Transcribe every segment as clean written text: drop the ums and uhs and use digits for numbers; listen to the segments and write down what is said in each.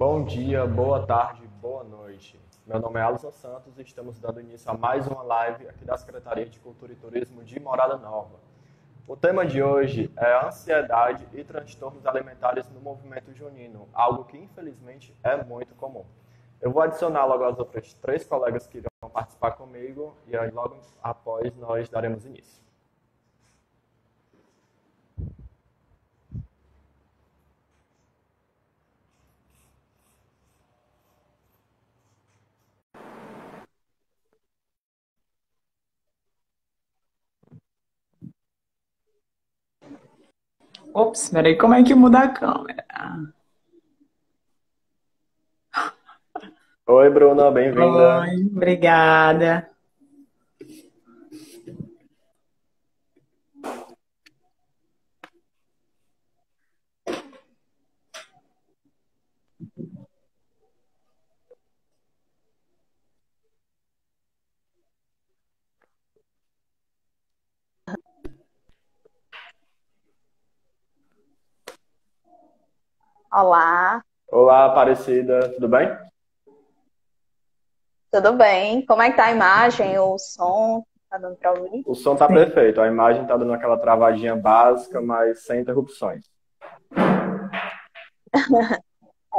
Bom dia, boa tarde, boa noite. Meu nome é Alisson Santos e estamos dando início a mais uma live aqui da Secretaria de Cultura e Turismo de Morada Nova. O tema de hoje é ansiedade e transtornos alimentares no movimento junino, algo que infelizmente é muito comum. Eu vou adicionar logo as outras três colegas que irão participar comigo e aí logo após nós daremos início. Ops, peraí, como é que muda a câmera? Oi, Bruna, bem-vinda. Oi, obrigada. Olá, Olá, Aparecida, tudo bem? tudo bem? Como é que tá a imagem, o som? Tá dando para ouvir? O som está Sim. perfeito, a imagem está dando aquela travadinha básica, mas sem interrupções. A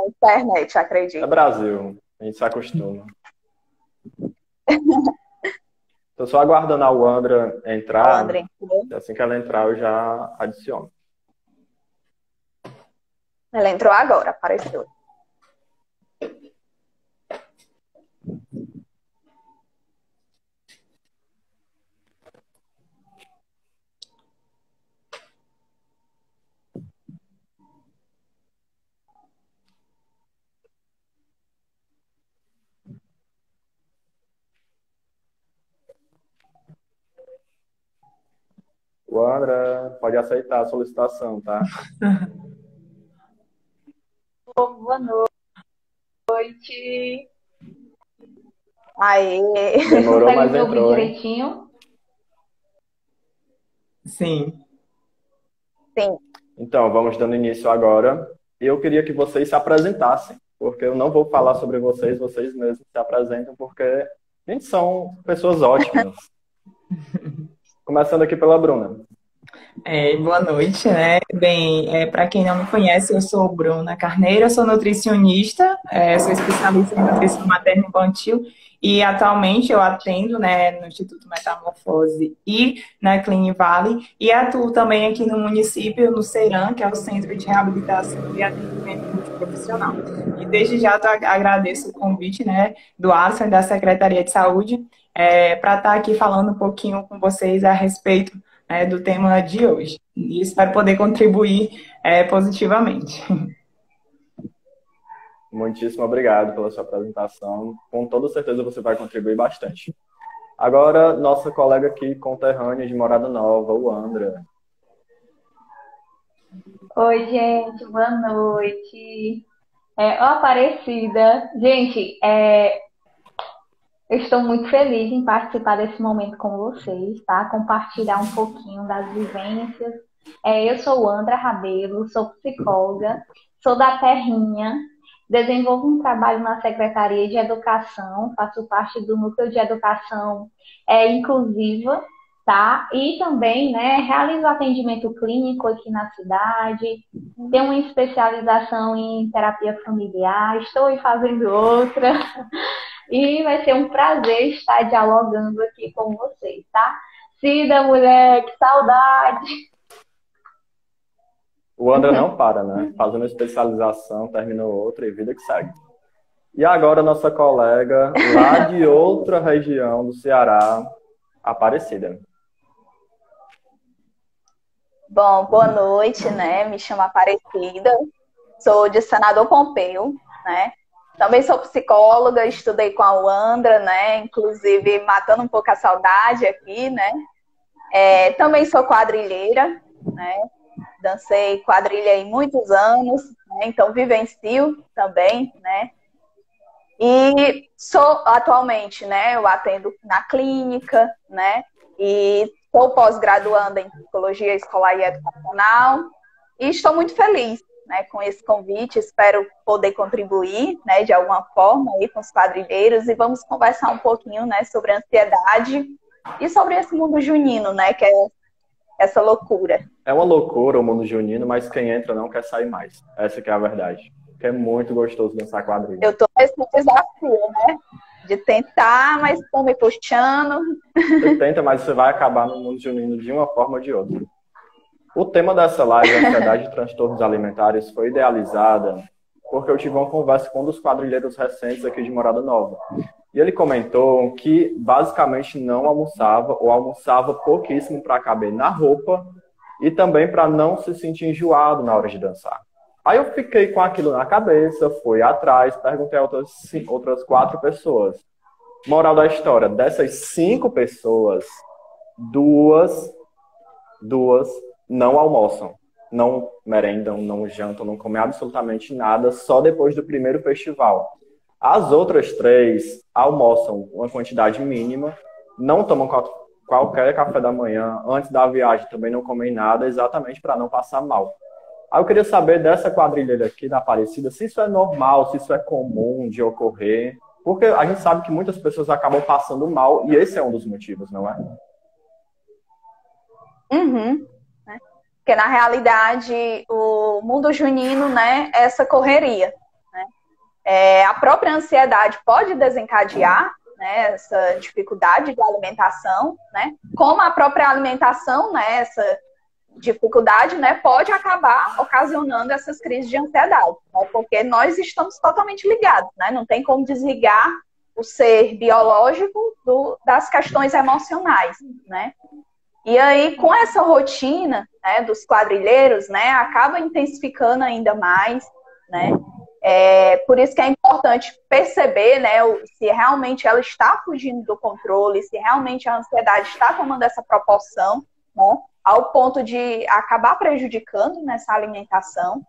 internet, É acredito. Brasil, a gente se acostuma. Estou só aguardando a Wandra O entrar, André entrou. e assim que ela entrar eu já adiciono. Ela entrou agora, apareceu. Wandra, pode aceitar a solicitação, tá? Boa noite. Aê! Demorou, Consegue mas me ouvir entrou, hein? direitinho? Sim. Sim, Então, vamos dando início agora. Eu queria que vocês se apresentassem, porque eu não vou falar sobre vocês, vocês mesmos se apresentam, porque a gente são pessoas ótimas. Começando aqui pela Bruna. Boa noite, né? Bem, para quem não me conhece, eu sou Bruna Carneiro, eu sou nutricionista, sou especialista em nutrição materno-infantil e atualmente eu atendo, né, no Instituto Metamorfose e na Clean Valley e atuo também aqui no município, no CERAM, que é o Centro de Reabilitação e Atendimento Multiprofissional. E desde já eu agradeço o convite, né, do Alisson e da Secretaria de Saúde para estar aqui falando um pouquinho com vocês a respeito do tema de hoje. E espero poder contribuir positivamente. Muitíssimo obrigado pela sua apresentação. Com toda certeza você vai contribuir bastante. Agora, nossa colega aqui, conterrânea de Morada Nova, o Andra. Oi, gente, boa noite. Ó, Aparecida. Gente, eu estou muito feliz em participar desse momento com vocês, tá? Compartilhar um pouquinho das vivências. Eu sou Andra Rabelo, sou psicóloga, sou da Terrinha, desenvolvo um trabalho na Secretaria de Educação, faço parte do Núcleo de Educação Inclusiva, tá? E também, né, realizo atendimento clínico aqui na cidade, tenho uma especialização em terapia familiar, estou aí fazendo outra. E vai ser um prazer estar dialogando aqui com vocês, tá? Cida, mulher, que saudade! O Andra não para, né? Faz uma especialização, termina outra e vida que segue. E agora, nossa colega, lá de outra região do Ceará, Aparecida. bom, boa noite, né? Me chamo Aparecida, sou de Senador Pompeu, né? Também sou psicóloga, estudei com a Wandra, né? Inclusive matando um pouco a saudade aqui, né? Também sou quadrilheira, né? Dancei quadrilha em muitos anos, né? Então vivencio também, né? E sou atualmente, né? Eu atendo na clínica, né? E sou pós-graduanda em psicologia escolar e educacional e estou muito feliz, né, com esse convite, espero poder contribuir, né, de alguma forma aí com os quadrilheiros e vamos conversar um pouquinho, né, sobre a ansiedade e sobre esse mundo junino, né, que é essa loucura. É uma loucura o mundo junino, mas quem entra não quer sair mais. Essa que é a verdade. Que é muito gostoso dançar quadrilha. Eu tô nesse desafio, né, de tentar, mas estão me puxando. Você tenta, mas você vai acabar no mundo junino de uma forma ou de outra. O tema dessa live, ansiedade e transtornos alimentares, foi idealizada porque eu tive uma conversa com um dos quadrilheiros recentes aqui de Morada Nova. E ele comentou que basicamente não almoçava ou almoçava pouquíssimo para caber na roupa e também para não se sentir enjoado na hora de dançar. Aí eu fiquei com aquilo na cabeça, fui atrás, perguntei a outras 4 pessoas. Moral da história, dessas 5 pessoas, duas não almoçam, não merendam, não jantam, não comem absolutamente nada, só depois do primeiro festival. As outras 3 almoçam uma quantidade mínima, não tomam qualquer café da manhã, antes da viagem também não comem nada, exatamente para não passar mal. Aí eu queria saber dessa quadrilha aqui da Aparecida, se isso é normal, se isso é comum de ocorrer, porque a gente sabe que muitas pessoas acabam passando mal, e esse é um dos motivos, não é? Uhum. Porque, na realidade, o mundo junino, né, é essa correria. Né? A própria ansiedade pode desencadear, né, essa dificuldade de alimentação, né? Como a própria alimentação, né, essa dificuldade, né, pode acabar ocasionando essas crises de ansiedade. Né? Porque nós estamos totalmente ligados, né? Não tem como desligar o ser biológico das questões emocionais, né? E aí, com essa rotina, né, dos quadrilheiros, né, acaba intensificando ainda mais, né? Por isso que é importante perceber, né, se realmente ela está fugindo do controle, se realmente a ansiedade está tomando essa proporção, né, ao ponto de acabar prejudicando nessa alimentação.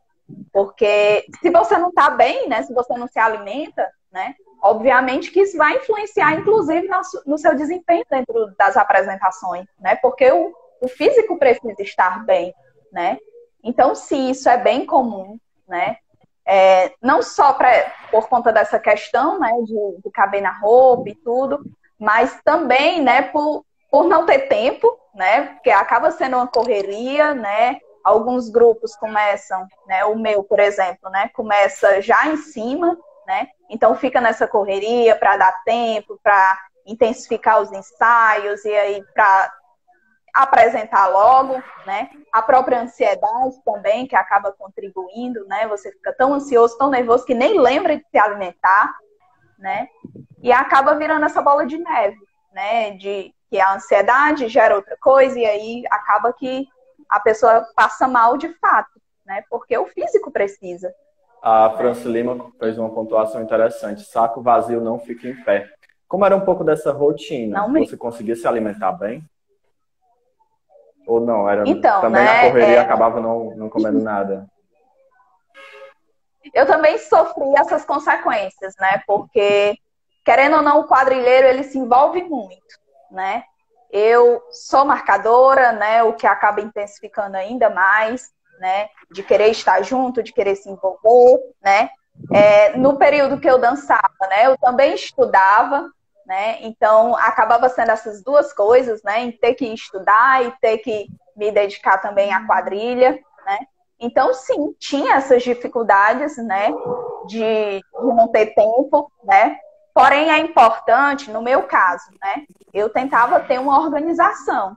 Porque se você não está bem, né, se você não se alimenta, né, obviamente que isso vai influenciar, inclusive, no seu desempenho dentro das apresentações, né? Porque o físico precisa estar bem, né? Então, se isso é bem comum, né? Não só por conta dessa questão, né, de caber na roupa e tudo, mas também, né, por não ter tempo, né? Porque acaba sendo uma correria, né? Alguns grupos começam, né? O meu, por exemplo, né? Começa já em cima, né? Então fica nessa correria para dar tempo, para intensificar os ensaios e aí para apresentar logo, né? A própria ansiedade também, que acaba contribuindo, né? Você fica tão ansioso, tão nervoso que nem lembra de se alimentar, né? E acaba virando essa bola de neve, né? Que a ansiedade gera outra coisa e aí acaba que a pessoa passa mal de fato, né? Porque o físico precisa. A Franci Lima fez uma pontuação interessante. Saco vazio não fica em pé. Como era um pouco dessa rotina? Você conseguia se alimentar bem? Ou não? Era então, também né, na correria acabava não comendo nada? Eu também sofri essas consequências, né? Porque, querendo ou não, o quadrilheiro, ele se envolve muito, né? Eu sou marcadora, né? O que acaba intensificando ainda mais, né? De querer estar junto, de querer se envolver, né? No período que eu dançava, né? Eu também estudava, né? Então, acabava sendo essas duas coisas, né? Em ter que estudar e ter que me dedicar também à quadrilha, né? Então, sim, tinha essas dificuldades, né? De não ter tempo, né? Porém, é importante, no meu caso, né? Eu tentava ter uma organização,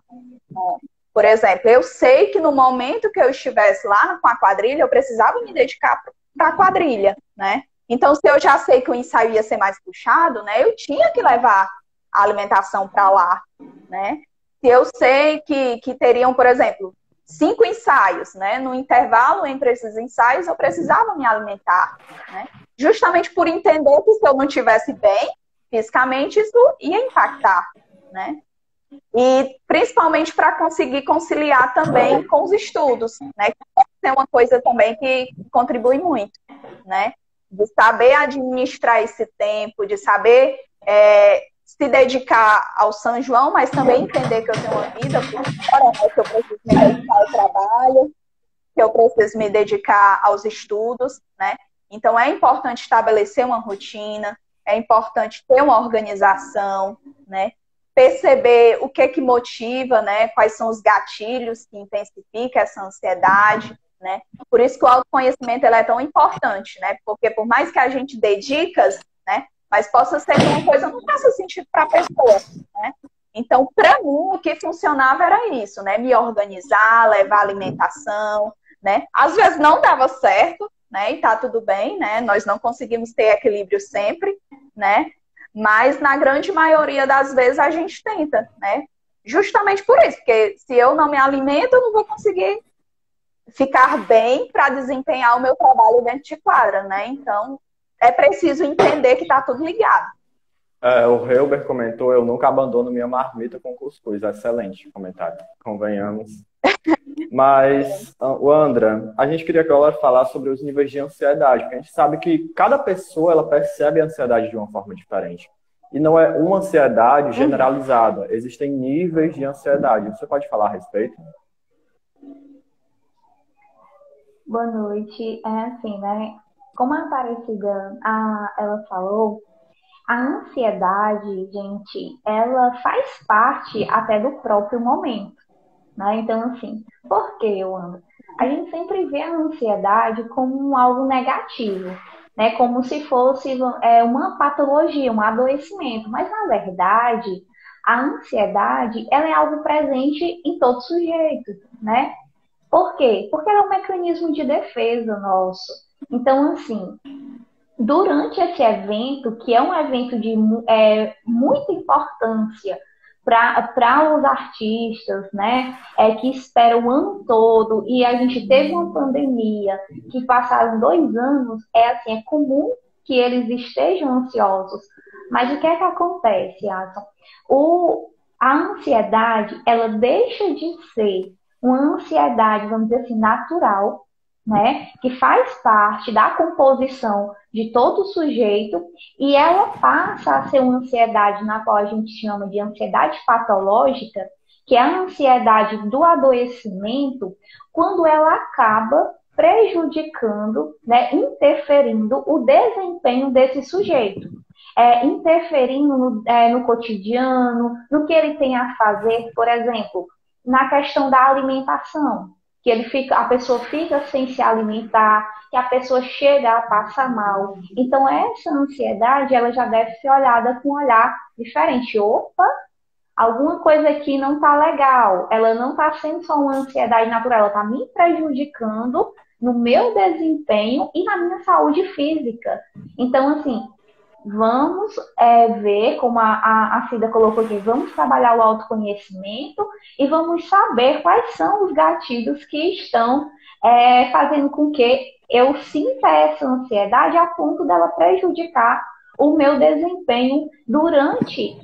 né? Por exemplo, eu sei que no momento que eu estivesse lá com a quadrilha, eu precisava me dedicar para a quadrilha, né? Então, se eu já sei que o ensaio ia ser mais puxado, né? Eu tinha que levar a alimentação para lá, né? Se eu sei que teriam, por exemplo, 5 ensaios, né? No intervalo entre esses ensaios, eu precisava me alimentar, né? Justamente por entender que se eu não estivesse bem fisicamente, isso ia impactar, né? E principalmente para conseguir conciliar também com os estudos, né? Que é uma coisa também que contribui muito, né? De saber administrar esse tempo, de saber se dedicar ao São João, mas também entender que eu tenho uma vida por fora, né? Que eu preciso me dedicar ao trabalho. que eu preciso me dedicar aos estudos, né? Então, é importante estabelecer uma rotina, é importante ter uma organização, né? Perceber o que motiva, né? Quais são os gatilhos que intensificam essa ansiedade, né? Por isso que o autoconhecimento ele é tão importante, né? Porque por mais que a gente dê dicas, né? Mas possa ser que uma coisa não faça sentido para a pessoa, né? Então, para mim, o que funcionava era isso, né? Me organizar, levar alimentação, né? Às vezes não dava certo, né? E tá tudo bem, né? Nós não conseguimos ter equilíbrio sempre, né? Mas na grande maioria das vezes a gente tenta, né? Justamente por isso, porque se eu não me alimento, eu não vou conseguir ficar bem para desempenhar o meu trabalho dentro de quadra, né? Então, é preciso entender que tá tudo ligado. O Helber comentou, eu nunca abandono minha marmita com cuscuz. Excelente comentário, convenhamos. Mas, Andra, a gente queria que ela falasse sobre os níveis de ansiedade, porque a gente sabe que cada pessoa ela percebe a ansiedade de uma forma diferente. E não é uma ansiedade generalizada, existem níveis de ansiedade. Você pode falar a respeito? Boa noite. É assim, né? Como a Aparecida, ela falou, a ansiedade, gente, ela faz parte até do próprio momento, né? Então, assim, por que, Wanda? A gente sempre vê a ansiedade como algo negativo, né? Como se fosse uma patologia, um adoecimento. Mas, na verdade, a ansiedade, ela é algo presente em todo sujeito, né? Por quê? Porque ela é um mecanismo de defesa nosso. Então, assim, durante esse evento, que é um evento de muita importância para os artistas, né, que esperam o ano todo, e a gente teve uma pandemia que passaram 2 anos, assim, é comum que eles estejam ansiosos. Mas o que é que acontece, Adson? A ansiedade, ela deixa de ser uma ansiedade, vamos dizer assim, natural, né, que faz parte da composição de todo sujeito, e ela passa a ser uma ansiedade na qual a gente chama de ansiedade patológica, que é a ansiedade do adoecimento, quando ela acaba prejudicando, né, interferindo o desempenho desse sujeito. Interferindo no cotidiano, no que ele tem a fazer, por exemplo, na questão da alimentação, que a pessoa fica sem se alimentar, que a pessoa chega a passar mal. Então, essa ansiedade, ela já deve ser olhada com um olhar diferente. Opa, alguma coisa aqui não está legal. Ela não está sendo só uma ansiedade natural, ela está me prejudicando no meu desempenho e na minha saúde física. Então, assim, vamos ver, como a Cida colocou aqui, vamos trabalhar o autoconhecimento e vamos saber quais são os gatilhos que estão fazendo com que eu sinta essa ansiedade a ponto dela prejudicar o meu desempenho durante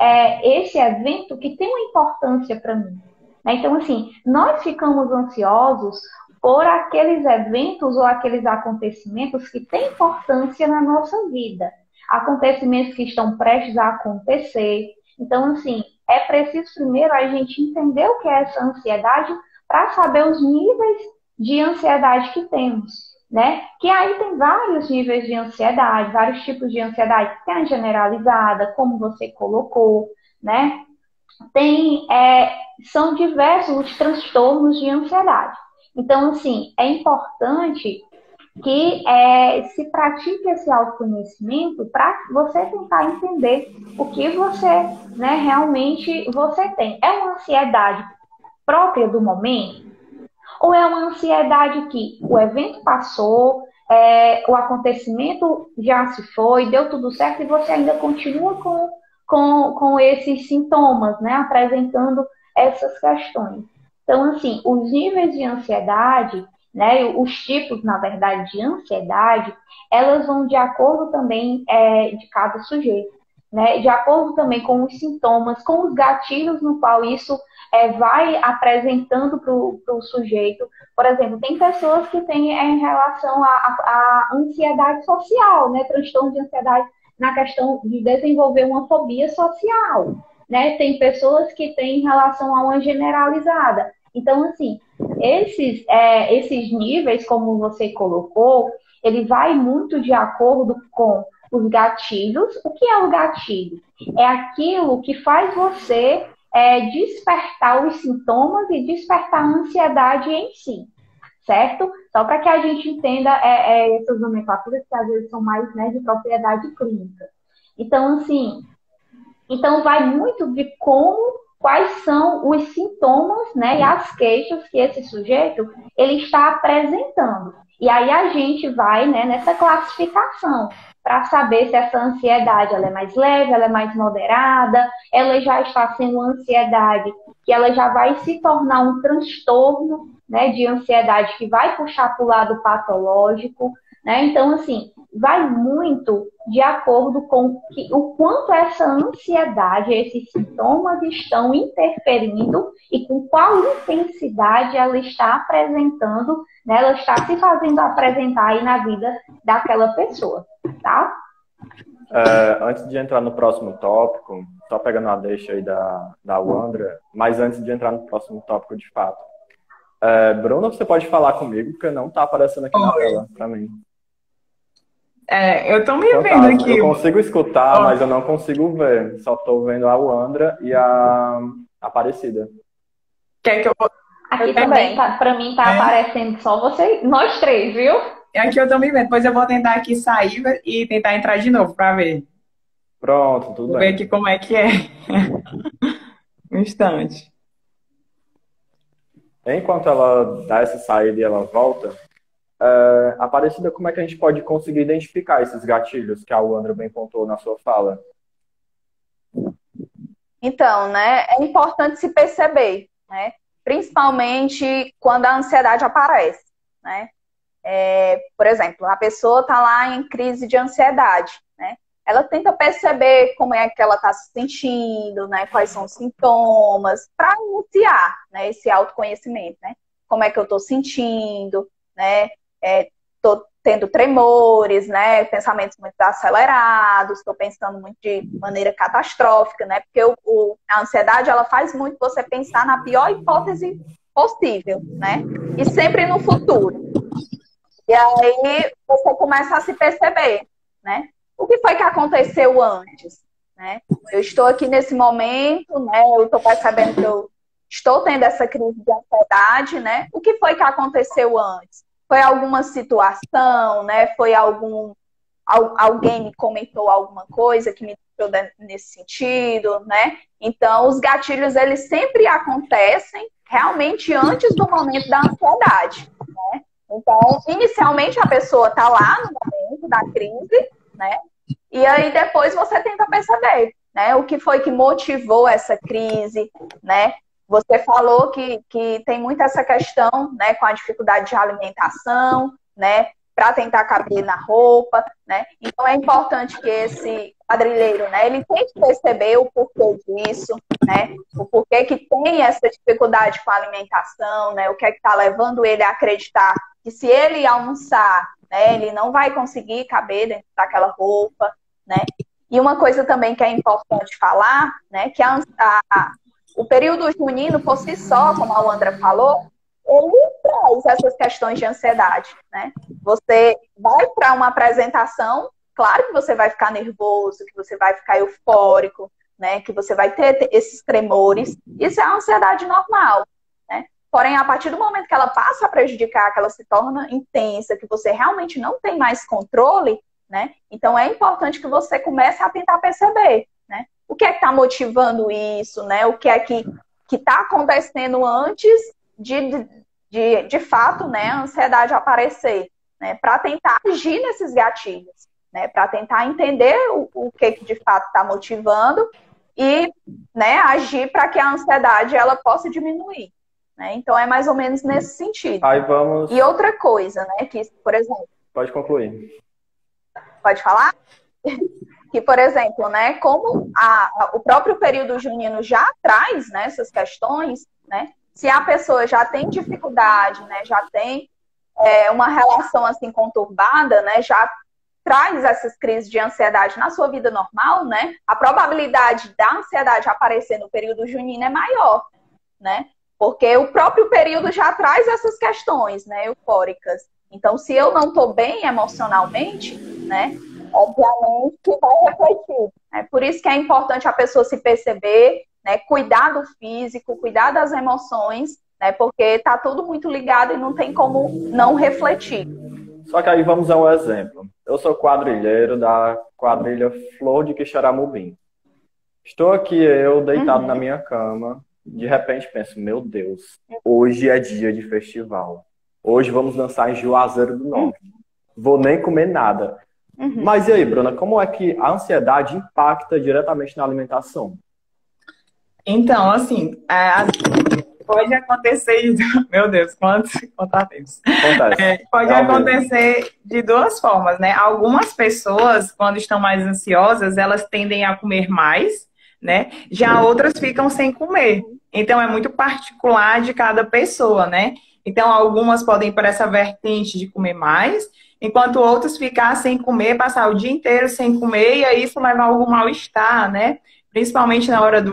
esse evento que tem uma importância para mim. Então, assim, nós ficamos ansiosos por aqueles eventos ou aqueles acontecimentos que têm importância na nossa vida. Acontecimentos que estão prestes a acontecer. Então, assim, é preciso primeiro a gente entender o que é essa ansiedade para saber os níveis de ansiedade que temos, né? Que aí tem vários níveis de ansiedade, vários tipos de ansiedade. Tem a generalizada, como você colocou, né? São diversos os transtornos de ansiedade. Então, assim, é importante que se pratique esse autoconhecimento para você tentar entender o que você, né, realmente você tem. É uma ansiedade própria do momento? Ou é uma ansiedade que o evento passou, o acontecimento já se foi, deu tudo certo e você ainda continua com esses sintomas, né, apresentando essas questões? Então, assim, os níveis de ansiedade, né, os tipos, na verdade, de ansiedade, elas vão de acordo também de cada sujeito, né, de acordo também com os sintomas, com os gatilhos no qual isso vai apresentando para o sujeito. Por exemplo, tem pessoas que têm em relação à ansiedade social, né, transtorno de ansiedade na questão de desenvolver uma fobia social, né, tem pessoas que têm em relação a uma generalizada. Então, assim, esses níveis, como você colocou, ele vai muito de acordo com os gatilhos. O que é o gatilho? É aquilo que faz você despertar os sintomas e despertar a ansiedade em si, certo? Só para que a gente entenda essas nomenclaturas que às vezes são mais, né, de propriedade clínica. Então, assim, vai muito de quais são os sintomas, né, e as queixas que esse sujeito ele está apresentando. E aí a gente vai, né, nessa classificação para saber se essa ansiedade ela é mais leve, ela é mais moderada, ela já está sendo uma ansiedade que ela já vai se tornar um transtorno, né, de ansiedade que vai puxar para o lado patológico, né? Então, assim, vai muito de acordo com o quanto essa ansiedade, esses sintomas estão interferindo e com qual intensidade ela está apresentando, né? Ela está se fazendo apresentar aí na vida daquela pessoa, tá? Antes de entrar no próximo tópico, só pegando a deixa aí da Wandra, mas antes de entrar no próximo tópico de fato. Bruna, você pode falar comigo, porque não está aparecendo aqui na tela para mim. Eu tô me vendo aqui. Eu consigo escutar, mas eu não consigo ver. Só tô vendo a Wandra e a Aparecida. Quer que eu... Aqui também, pra mim tá aparecendo só nós três, viu? Aqui eu tô me vendo. Depois eu vou tentar aqui sair e tentar entrar de novo pra ver. Pronto, tudo bem. Vou ver aqui como é que é. Um instante. Enquanto ela dá essa saída e ela volta, Aparecida, como é que a gente pode conseguir identificar esses gatilhos que a Wandra bem pontuou na sua fala? Então, né, é importante se perceber, né, principalmente quando a ansiedade aparece, né. Por exemplo, a pessoa está lá em crise de ansiedade, né, ela tenta perceber como é que ela está se sentindo, né, quais são os sintomas, para iniciar, né, esse autoconhecimento, né, como é que eu estou sentindo, né, estou tendo tremores, né, pensamentos muito acelerados, estou pensando muito de maneira catastrófica, né, porque a ansiedade, ela faz muito você pensar na pior hipótese possível, né, e sempre no futuro. E aí você começa a se perceber, né, o que foi que aconteceu antes, né, eu estou aqui nesse momento, né, eu estou percebendo que eu estou tendo essa crise de ansiedade, né, o que foi que aconteceu antes? Foi alguma situação, né? Foi alguém me comentou alguma coisa que me deixou nesse sentido, né? Então, os gatilhos, eles sempre acontecem realmente antes do momento da ansiedade, né? Então, inicialmente, a pessoa está lá no momento da crise, né? E aí, depois, você tenta perceber, né? O que foi que motivou essa crise, né? Você falou que tem muito essa questão, né, com a dificuldade de alimentação, né, para tentar caber na roupa, né? Então é importante que esse quadrilheiro, né, ele tente perceber o porquê disso, né? O porquê que tem essa dificuldade com a alimentação, né? O que é que está levando ele a acreditar que se ele almoçar, né, ele não vai conseguir caber dentro daquela roupa, né? E uma coisa também que é importante falar, né, que o período junino, por si só, como a Wandra falou, ele traz essas questões de ansiedade, né? Você vai para uma apresentação, claro que você vai ficar nervoso, que você vai ficar eufórico, né? Que você vai ter esses tremores. Isso é a ansiedade normal, né? Porém, a partir do momento que ela passa a prejudicar, que ela se torna intensa, que você realmente não tem mais controle, né? Então, é importante que você comece a tentar perceber, né? O que é que está motivando isso, né? O que é que está acontecendo antes de fato, né, a ansiedade aparecer, né? Para tentar agir nesses gatilhos, né? Para tentar entender o que de fato está motivando e, né, agir para que a ansiedade ela possa diminuir, né? Então é mais ou menos nesse sentido. Aí vamos... E outra coisa, né, que, por exemplo... Pode concluir. Pode falar? Que, por exemplo, né, como o próprio período junino já traz, né, essas questões, né, se a pessoa já tem dificuldade, né, já tem uma relação assim conturbada, né, já traz essas crises de ansiedade na sua vida normal, né, a probabilidade da ansiedade aparecer no período junino é maior, né, Porque o próprio período já traz essas questões, né, eufóricas. Então, se eu não estou bem emocionalmente, né, obviamente que vai refletir. É por isso que é importante a pessoa se perceber, né, cuidar do físico, cuidar das emoções, né, porque está tudo muito ligado e não tem como não refletir. Só que aí vamos a um exemplo. Eu sou quadrilheiro da quadrilha Flor de Quixeramobim. Estou aqui eu deitado na minha cama, de repente penso, meu Deus, hoje é dia de festival. Hoje vamos dançar em Juazeiro do Norte. Vou nem comer nada. Mas e aí, Bruna, como é que a ansiedade impacta diretamente na alimentação? Então, assim, pode acontecer, meu Deus, quantos contratempos. Pode acontecer de duas formas, né? Algumas pessoas, quando estão mais ansiosas, elas tendem a comer mais, né? Já outras ficam sem comer. Então, é muito particular de cada pessoa, né? Então, algumas podem ir para essa vertente de comer mais, enquanto outras ficar sem comer, passar o dia inteiro sem comer, e aí isso leva a algum mal-estar, né? Principalmente na hora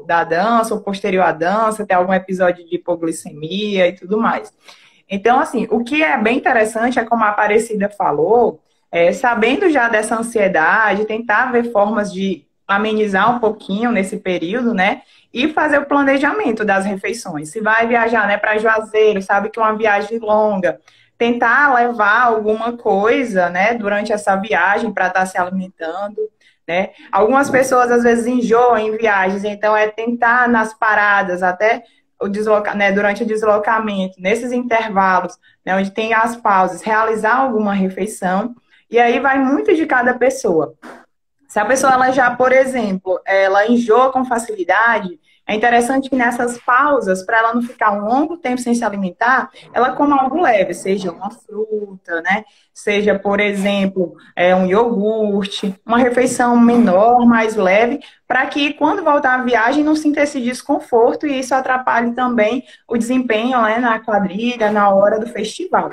da dança, ou posterior à dança, ter algum episódio de hipoglicemia e tudo mais. Então, assim, o que é bem interessante é, como a Aparecida falou, sabendo já dessa ansiedade, tentar ver formas de amenizar um pouquinho nesse período, né? E fazer o planejamento das refeições. Se vai viajar, né, para Juazeiro, sabe que é uma viagem longa, tentar levar alguma coisa, né, durante essa viagem para estar se alimentando, né? Algumas pessoas às vezes enjoam em viagens, então é tentar nas paradas, até né, durante o deslocamento, nesses intervalos, né, onde tem as pausas, realizar alguma refeição, e aí vai muito de cada pessoa. Se a pessoa, ela já, por exemplo, ela enjoa com facilidade, é interessante que nessas pausas, para ela não ficar um longo tempo sem se alimentar, ela coma algo leve, seja uma fruta, né? Seja, por exemplo, um iogurte, uma refeição menor, mais leve, para que quando voltar à viagem não sinta esse desconforto e isso atrapalhe também o desempenho, né, na quadrilha, na hora do festival.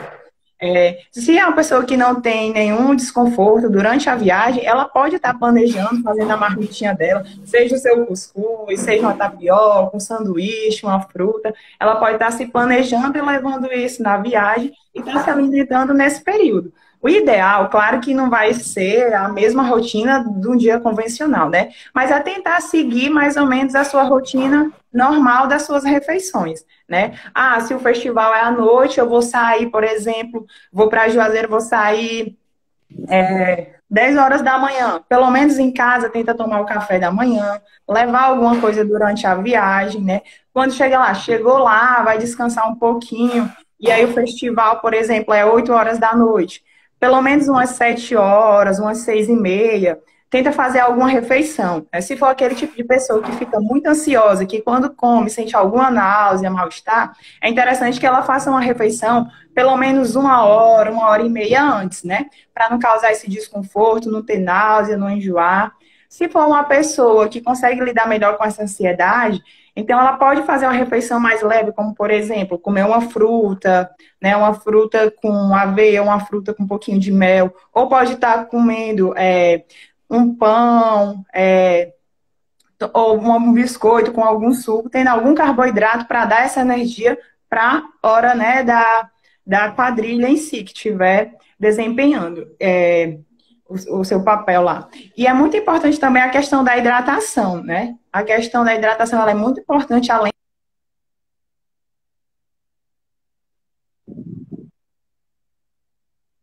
Se é uma pessoa que não tem nenhum desconforto durante a viagem, ela pode estar planejando, fazendo a marmitinha dela, seja o seu cuscuz, seja uma tapioca, um sanduíche, uma fruta, ela pode estar se planejando e levando isso na viagem e estar se alimentando nesse período. O ideal, claro que não vai ser a mesma rotina de um dia convencional, né? Mas é tentar seguir mais ou menos a sua rotina normal das suas refeições, né? Ah, se o festival é à noite, eu vou sair, por exemplo, vou para Juazeiro, vou sair 10 horas da manhã. Pelo menos em casa, tenta tomar o café da manhã, levar alguma coisa durante a viagem, né? Quando chegou lá, vai descansar um pouquinho. E aí o festival, por exemplo, é 8 horas da noite. Pelo menos umas 7 horas, umas 6h30, tenta fazer alguma refeição. Se for aquele tipo de pessoa que fica muito ansiosa, que quando come sente alguma náusea, mal-estar, é interessante que ela faça uma refeição pelo menos 1 hora e meia antes, né? Para não causar esse desconforto, não ter náusea, não enjoar. Se for uma pessoa que consegue lidar melhor com essa ansiedade, então ela pode fazer uma refeição mais leve, como, por exemplo, comer uma fruta, né? Uma fruta com aveia, uma fruta com um pouquinho de mel. Ou pode estar comendo um pão, ou um biscoito com algum suco, tendo algum carboidrato para dar essa energia para a hora, né, da quadrilha em si, que estiver desempenhando o seu papel lá. E é muito importante também a questão da hidratação, né? A questão da hidratação, ela é muito importante, além...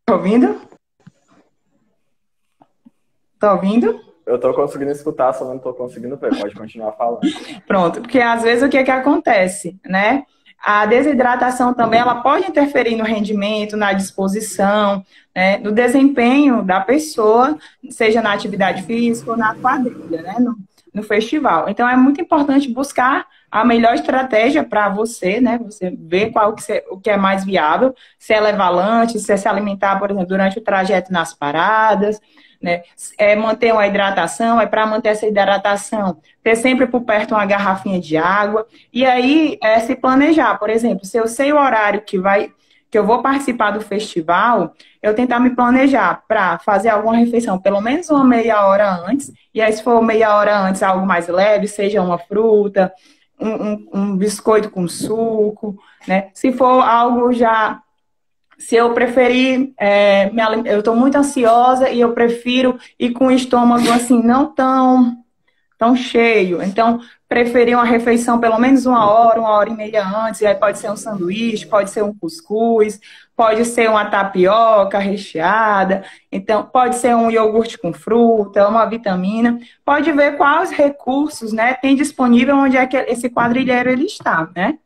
Tá ouvindo? Tá ouvindo? Eu tô conseguindo escutar, só não tô conseguindo ver. Pode continuar falando. Pronto, porque às vezes o que acontece, né? A desidratação também, ela pode interferir no rendimento, na disposição, né, no desempenho da pessoa, seja na atividade física ou na quadrilha, né, no festival. Então, é muito importante buscar a melhor estratégia para você, né, você ver o que é mais viável, se é levar lanche, se é se alimentar, por exemplo, durante o trajeto nas paradas, né? Manter uma hidratação, para manter essa hidratação, ter sempre por perto uma garrafinha de água, e aí se planejar, por exemplo, se eu sei o horário que eu vou participar do festival, eu tentar me planejar para fazer alguma refeição, pelo menos uma meia hora antes, e aí se for meia hora antes algo mais leve, seja uma fruta, um biscoito com suco, né? Se for algo já... Se eu preferir, eu estou muito ansiosa e eu prefiro ir com o estômago assim, não tão cheio. Então, preferir uma refeição pelo menos 1 hora e meia antes. E aí pode ser um sanduíche, pode ser um cuscuz, pode ser uma tapioca recheada. Então, pode ser um iogurte com fruta, uma vitamina. Pode ver quais recursos, né, tem disponível onde é que esse quadrilheiro ele está, né?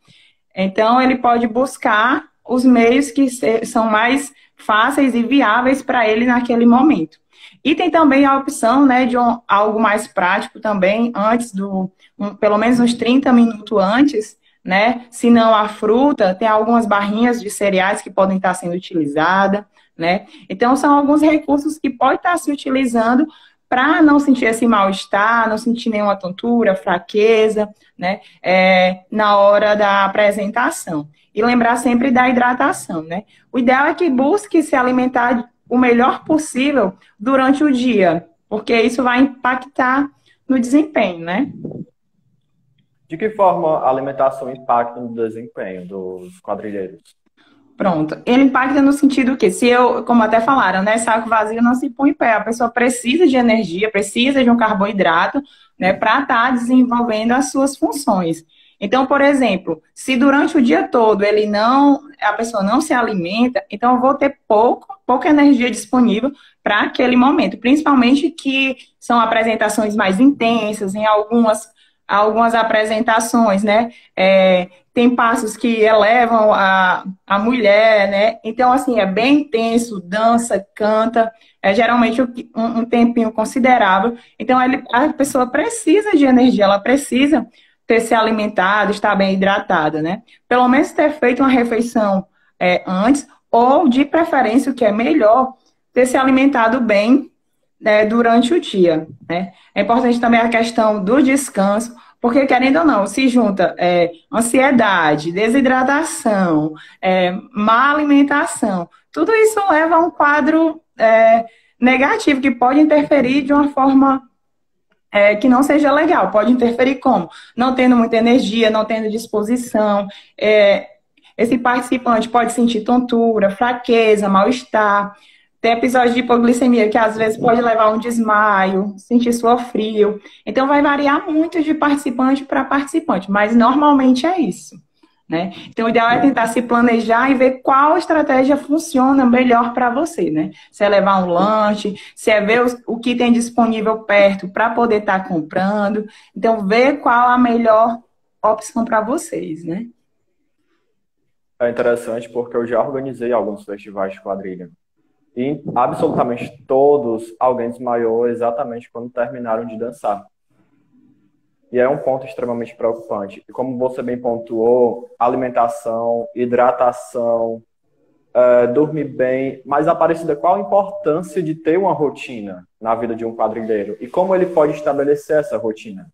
Então, ele pode buscar os meios que são mais fáceis e viáveis para ele naquele momento. E tem também a opção, né, de algo mais prático também, antes pelo menos uns 30 minutos antes, né? Se não a fruta, tem algumas barrinhas de cereais que podem estar sendo utilizadas, né? Então, são alguns recursos que pode estar se utilizando para não sentir esse mal-estar, não sentir nenhuma tontura, fraqueza, né? Na hora da apresentação. E lembrar sempre da hidratação, né? O ideal é que busque se alimentar o melhor possível durante o dia, porque isso vai impactar no desempenho, né? De que forma a alimentação impacta no desempenho dos quadrilheiros? Pronto. Ele impacta no sentido que, se eu, como até falaram, né? Saco vazio não se põe em pé. A pessoa precisa de energia, precisa de um carboidrato, né? Para estar desenvolvendo as suas funções. Então, por exemplo, se durante o dia todo a pessoa não se alimenta, então eu vou ter pouca energia disponível para aquele momento, principalmente que são apresentações mais intensas, em algumas apresentações, né? Tem passos que elevam a mulher, né? Então, assim, é bem intenso, dança, canta, geralmente um tempinho considerável. Então, a pessoa precisa de energia, ela precisa ter se alimentado, estar bem hidratada, né? Pelo menos ter feito uma refeição antes, ou de preferência, o que é melhor, ter se alimentado bem, né, durante o dia, né? É importante também a questão do descanso, porque, querendo ou não, se junta ansiedade, desidratação, má alimentação, tudo isso leva a um quadro negativo, que pode interferir de uma forma que não seja legal. Pode interferir como? Não tendo muita energia, não tendo disposição. Esse participante pode sentir tontura, fraqueza, mal-estar. Tem episódios de hipoglicemia que às vezes pode levar a um desmaio, sentir suor frio. Então vai variar muito de participante para participante, mas normalmente é isso, né? Então o ideal é tentar se planejar e ver qual estratégia funciona melhor para você, né? Se é levar um lanche, se é ver o que tem disponível perto para poder estar comprando. Então ver qual a melhor opção para vocês, né? É interessante porque eu já organizei alguns festivais de quadrilha. E absolutamente todos, alguém desmaiou exatamente quando terminaram de dançar. E é um ponto extremamente preocupante. E como você bem pontuou, alimentação, hidratação, dormir bem. Mas, Aparecida, qual a importância de ter uma rotina na vida de um quadrilheiro? E como ele pode estabelecer essa rotina?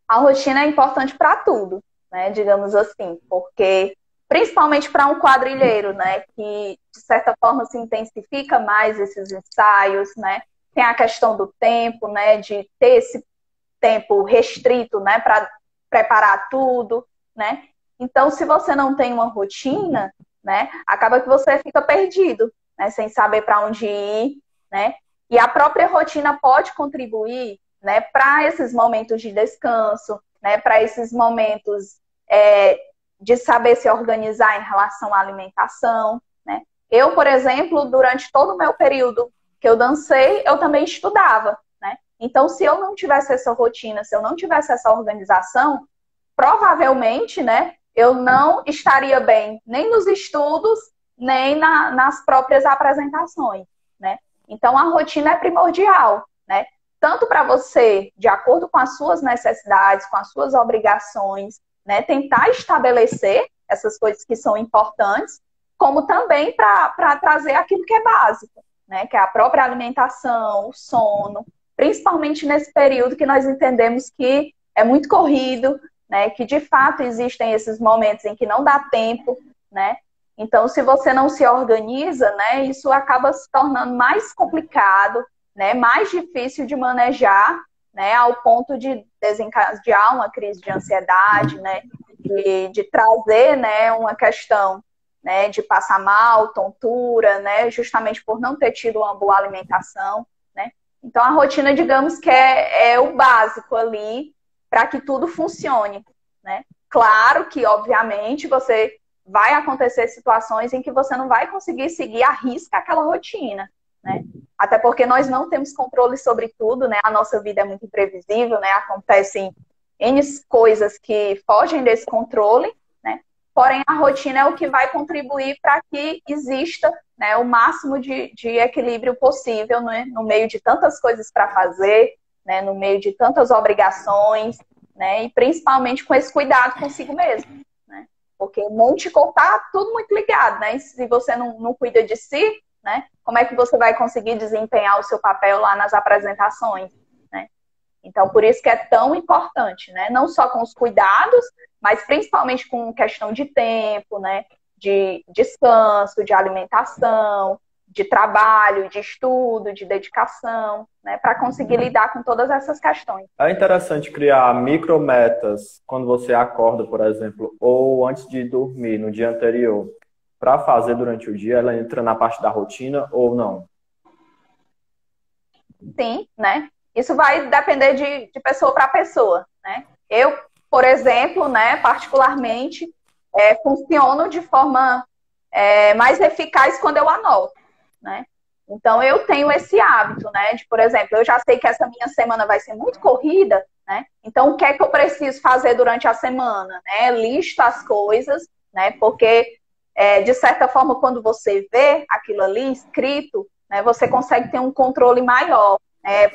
A rotina é importante para tudo, né? Digamos assim, porque principalmente para um quadrilheiro, né, que de certa forma se intensifica mais esses ensaios, né? Tem a questão do tempo, né, de ter esse tempo restrito, né, para preparar tudo, né? Então, se você não tem uma rotina, né, acaba que você fica perdido, né, sem saber para onde ir, né? E a própria rotina pode contribuir, né, para esses momentos de descanso, né, para esses momentos de saber se organizar em relação à alimentação, né? Eu, por exemplo, durante todo o meu período que eu dancei, eu também estudava, né? Então, se eu não tivesse essa rotina, se eu não tivesse essa organização, provavelmente, né, eu não estaria bem nem nos estudos, nem nas próprias apresentações, né? Então, a rotina é primordial, né? Tanto para você, de acordo com as suas necessidades, com as suas obrigações, né, tentar estabelecer essas coisas que são importantes, como também para trazer aquilo que é básico, né, que é a própria alimentação, o sono, principalmente nesse período que nós entendemos que é muito corrido, né, que de fato existem esses momentos em que não dá tempo, né? Então, se você não se organiza, né, isso acaba se tornando mais complicado, né, mais difícil de manejar, né, ao ponto de desencadear uma crise de ansiedade, né, de trazer, né, uma questão, né, de passar mal, tontura, né, justamente por não ter tido uma boa alimentação, né. Então, a rotina, digamos que é o básico ali para que tudo funcione, né. Claro que, obviamente, vai acontecer situações em que você não vai conseguir seguir à risca aquela rotina, né? Até porque nós não temos controle sobre tudo, né? A nossa vida é muito imprevisível, né? Acontecem N coisas que fogem desse controle, né? Porém, a rotina é o que vai contribuir para que exista, né, o máximo de equilíbrio possível, né? No meio de tantas coisas para fazer, né? No meio de tantas obrigações, né? E principalmente com esse cuidado consigo mesmo, né? Porque mente e corpo tá tudo muito ligado, né? E se você não cuida de si, né? Como é que você vai conseguir desempenhar o seu papel lá nas apresentações, né? Então, por isso que é tão importante, né? Não só com os cuidados, mas principalmente com questão de tempo, né? De descanso, de alimentação, de trabalho, de estudo, de dedicação, né? Para conseguir lidar com todas essas questões. É interessante criar micrometas quando você acorda, por exemplo, ou antes de dormir, no dia anterior, para fazer durante o dia. Ela entra na parte da rotina ou não? Sim, né? Isso vai depender de pessoa para pessoa, né? Eu, por exemplo, né, particularmente, funciono de forma mais eficaz quando eu anoto, né? Então, eu tenho esse hábito, né? De, por exemplo, eu já sei que essa minha semana vai ser muito corrida, né? Então, o que é que eu preciso fazer durante a semana, né? Listo as coisas, né? Porque, de certa forma, quando você vê aquilo ali escrito, né, você consegue ter um controle maior,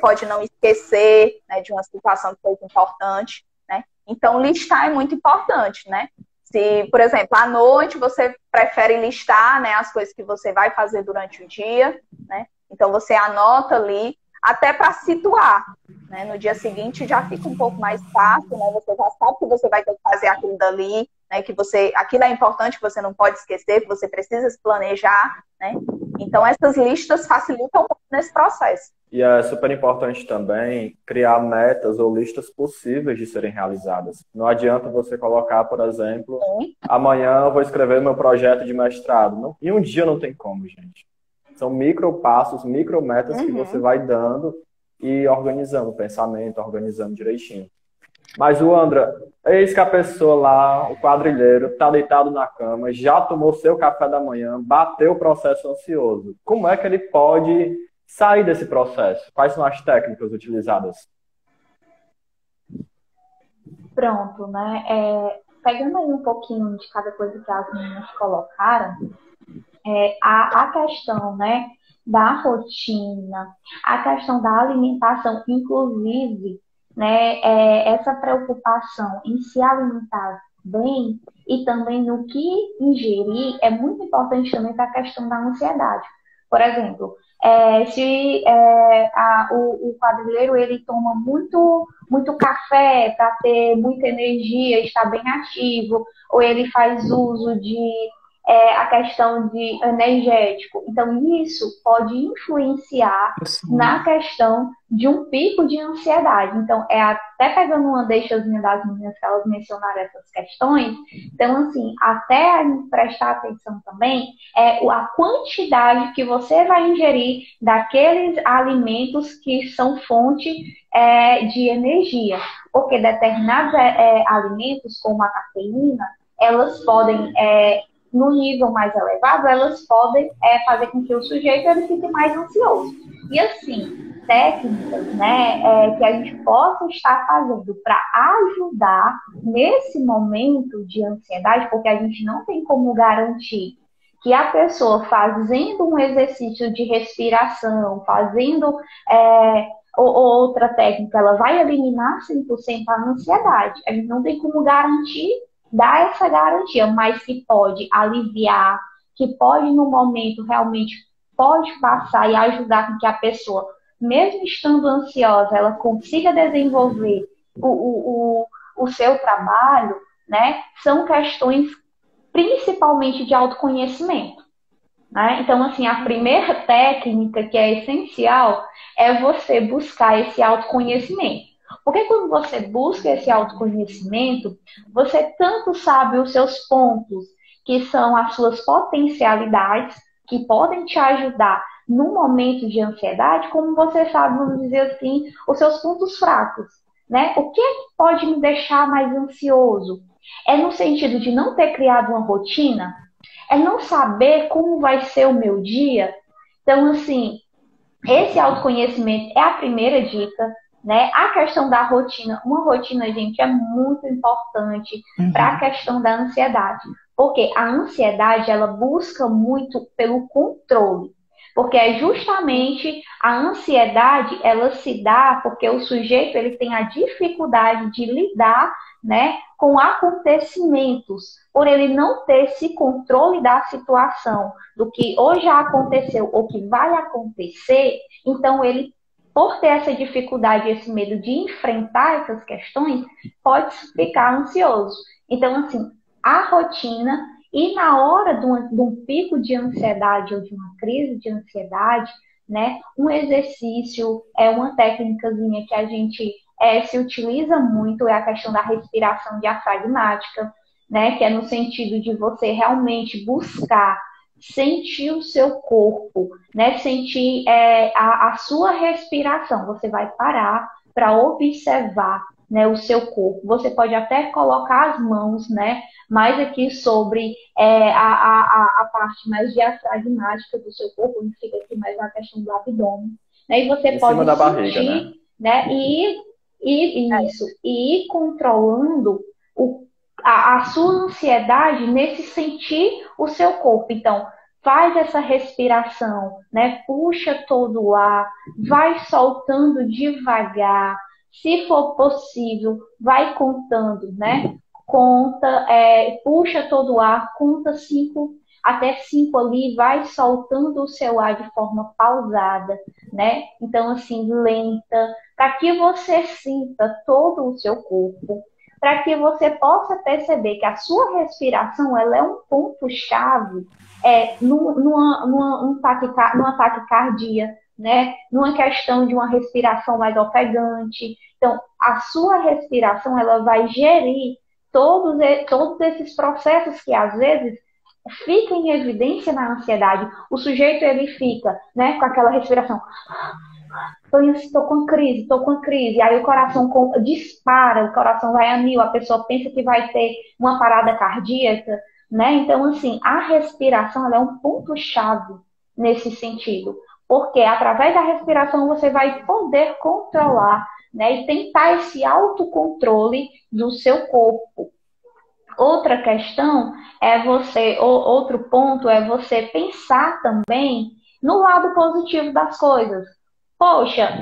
pode não esquecer, né, de uma situação que foi importante, né? Então, listar é muito importante, né? Se, por exemplo, à noite você prefere listar, né, as coisas que você vai fazer durante o dia, né? Então você anota ali, até para situar, né? No dia seguinte já fica um pouco mais fácil, né? Você já sabe que você vai ter que fazer aquilo dali, né? Aquilo é importante, que você não pode esquecer, que você precisa se planejar, né? Então essas listas facilitam muito nesse processo. E é super importante também criar metas ou listas possíveis de serem realizadas. Não adianta você colocar, por exemplo, amanhã eu vou escrever meu projeto de mestrado. Não, em um dia não tem como, gente. São micro passos, micro metas que você vai dando e organizando o pensamento, organizando direitinho. Mas o Andra, eis que a pessoa lá, o quadrilheiro, está deitado na cama, já tomou seu café da manhã, bateu o processo ansioso. Como é que ele pode sair desse processo? Quais são as técnicas utilizadas? Pronto, né? Pegando aí um pouquinho de cada coisa que as meninas colocaram, a questão, né, da rotina, a questão da alimentação, inclusive, né, essa preocupação em se alimentar bem e também no que ingerir é muito importante também para a questão da ansiedade. Por exemplo, se o quadrilheiro ele toma muito café para ter muita energia, estar bem ativo, ou ele faz uso de a questão de energético. Então, isso pode influenciar na questão de um pico de ansiedade. Então, até pegando uma deixazinha das meninas que elas mencionaram essas questões, então, assim, até a gente prestar atenção também a quantidade que você vai ingerir daqueles alimentos que são fonte de energia. Porque determinados alimentos, como a cafeína, elas podem no nível mais elevado, elas podem fazer com que o sujeito ele fique mais ansioso. E assim, técnicas, né, que a gente possa estar fazendo para ajudar nesse momento de ansiedade, porque a gente não tem como garantir que a pessoa fazendo um exercício de respiração, fazendo outra técnica, ela vai eliminar 100% a ansiedade. A gente não tem como garantir dar essa garantia, mas que pode aliviar, que pode no momento realmente pode passar e ajudar com que a pessoa, mesmo estando ansiosa, ela consiga desenvolver o seu trabalho, né? São questões principalmente de autoconhecimento, né? Então, assim, a primeira técnica que é essencial é você buscar esse autoconhecimento. Porque quando você busca esse autoconhecimento, você tanto sabe os seus pontos, que são as suas potencialidades, que podem te ajudar no momento de ansiedade, como você sabe, vamos dizer assim, os seus pontos fracos, né? O que é que pode me deixar mais ansioso? É no sentido de não ter criado uma rotina, é não saber como vai ser o meu dia. Então, assim, esse autoconhecimento é a primeira dica, né? A questão da rotina, uma rotina, gente, é muito importante para a questão da ansiedade, porque a ansiedade, ela busca muito pelo controle, porque é justamente a ansiedade, ela se dá porque o sujeito, ele tem a dificuldade de lidar, né, com acontecimentos, por ele não ter esse controle da situação, do que ou já aconteceu ou que vai acontecer. Então ele, por ter essa dificuldade, esse medo de enfrentar essas questões, pode ficar ansioso. Então, assim, a rotina, e na hora de um pico de ansiedade ou de uma crise de ansiedade, né, um exercício, uma técnicazinha que a gente se utiliza muito é a questão da respiração diafragmática, né, que é no sentido de você realmente buscar sentir o seu corpo, né, sentir a sua respiração. Você vai parar para observar, né, o seu corpo. Você pode até colocar as mãos, né, mais aqui sobre a parte mais diafragmática do seu corpo, não fica aqui mais na questão do abdômen. Né, e você Em pode cima da sentir, barriga, né? né, e ir controlando a sua ansiedade nesse sentir o seu corpo. Então, faz essa respiração, né? Puxa todo o ar, vai soltando devagar. Se for possível, vai contando, né? Conta, puxa todo o ar, conta 5 até 5 ali, vai soltando o seu ar de forma pausada, né? Então, assim, lenta, para que você sinta todo o seu corpo, para que você possa perceber que a sua respiração, ela é um ponto-chave numa taquicardia, né? Numa questão de uma respiração mais ofegante. Então, a sua respiração, ela vai gerir todos esses processos que, às vezes, fica em evidência na ansiedade. O sujeito, ele fica, né, com aquela respiração. Estou com crise. Aí o coração dispara, o coração vai a mil, a pessoa pensa que vai ter uma parada cardíaca, né? Então, assim, a respiração, ela é um ponto-chave nesse sentido. Porque através da respiração você vai poder controlar, né, e tentar esse autocontrole do seu corpo. Outra questão outro ponto é você pensar também no lado positivo das coisas. Poxa,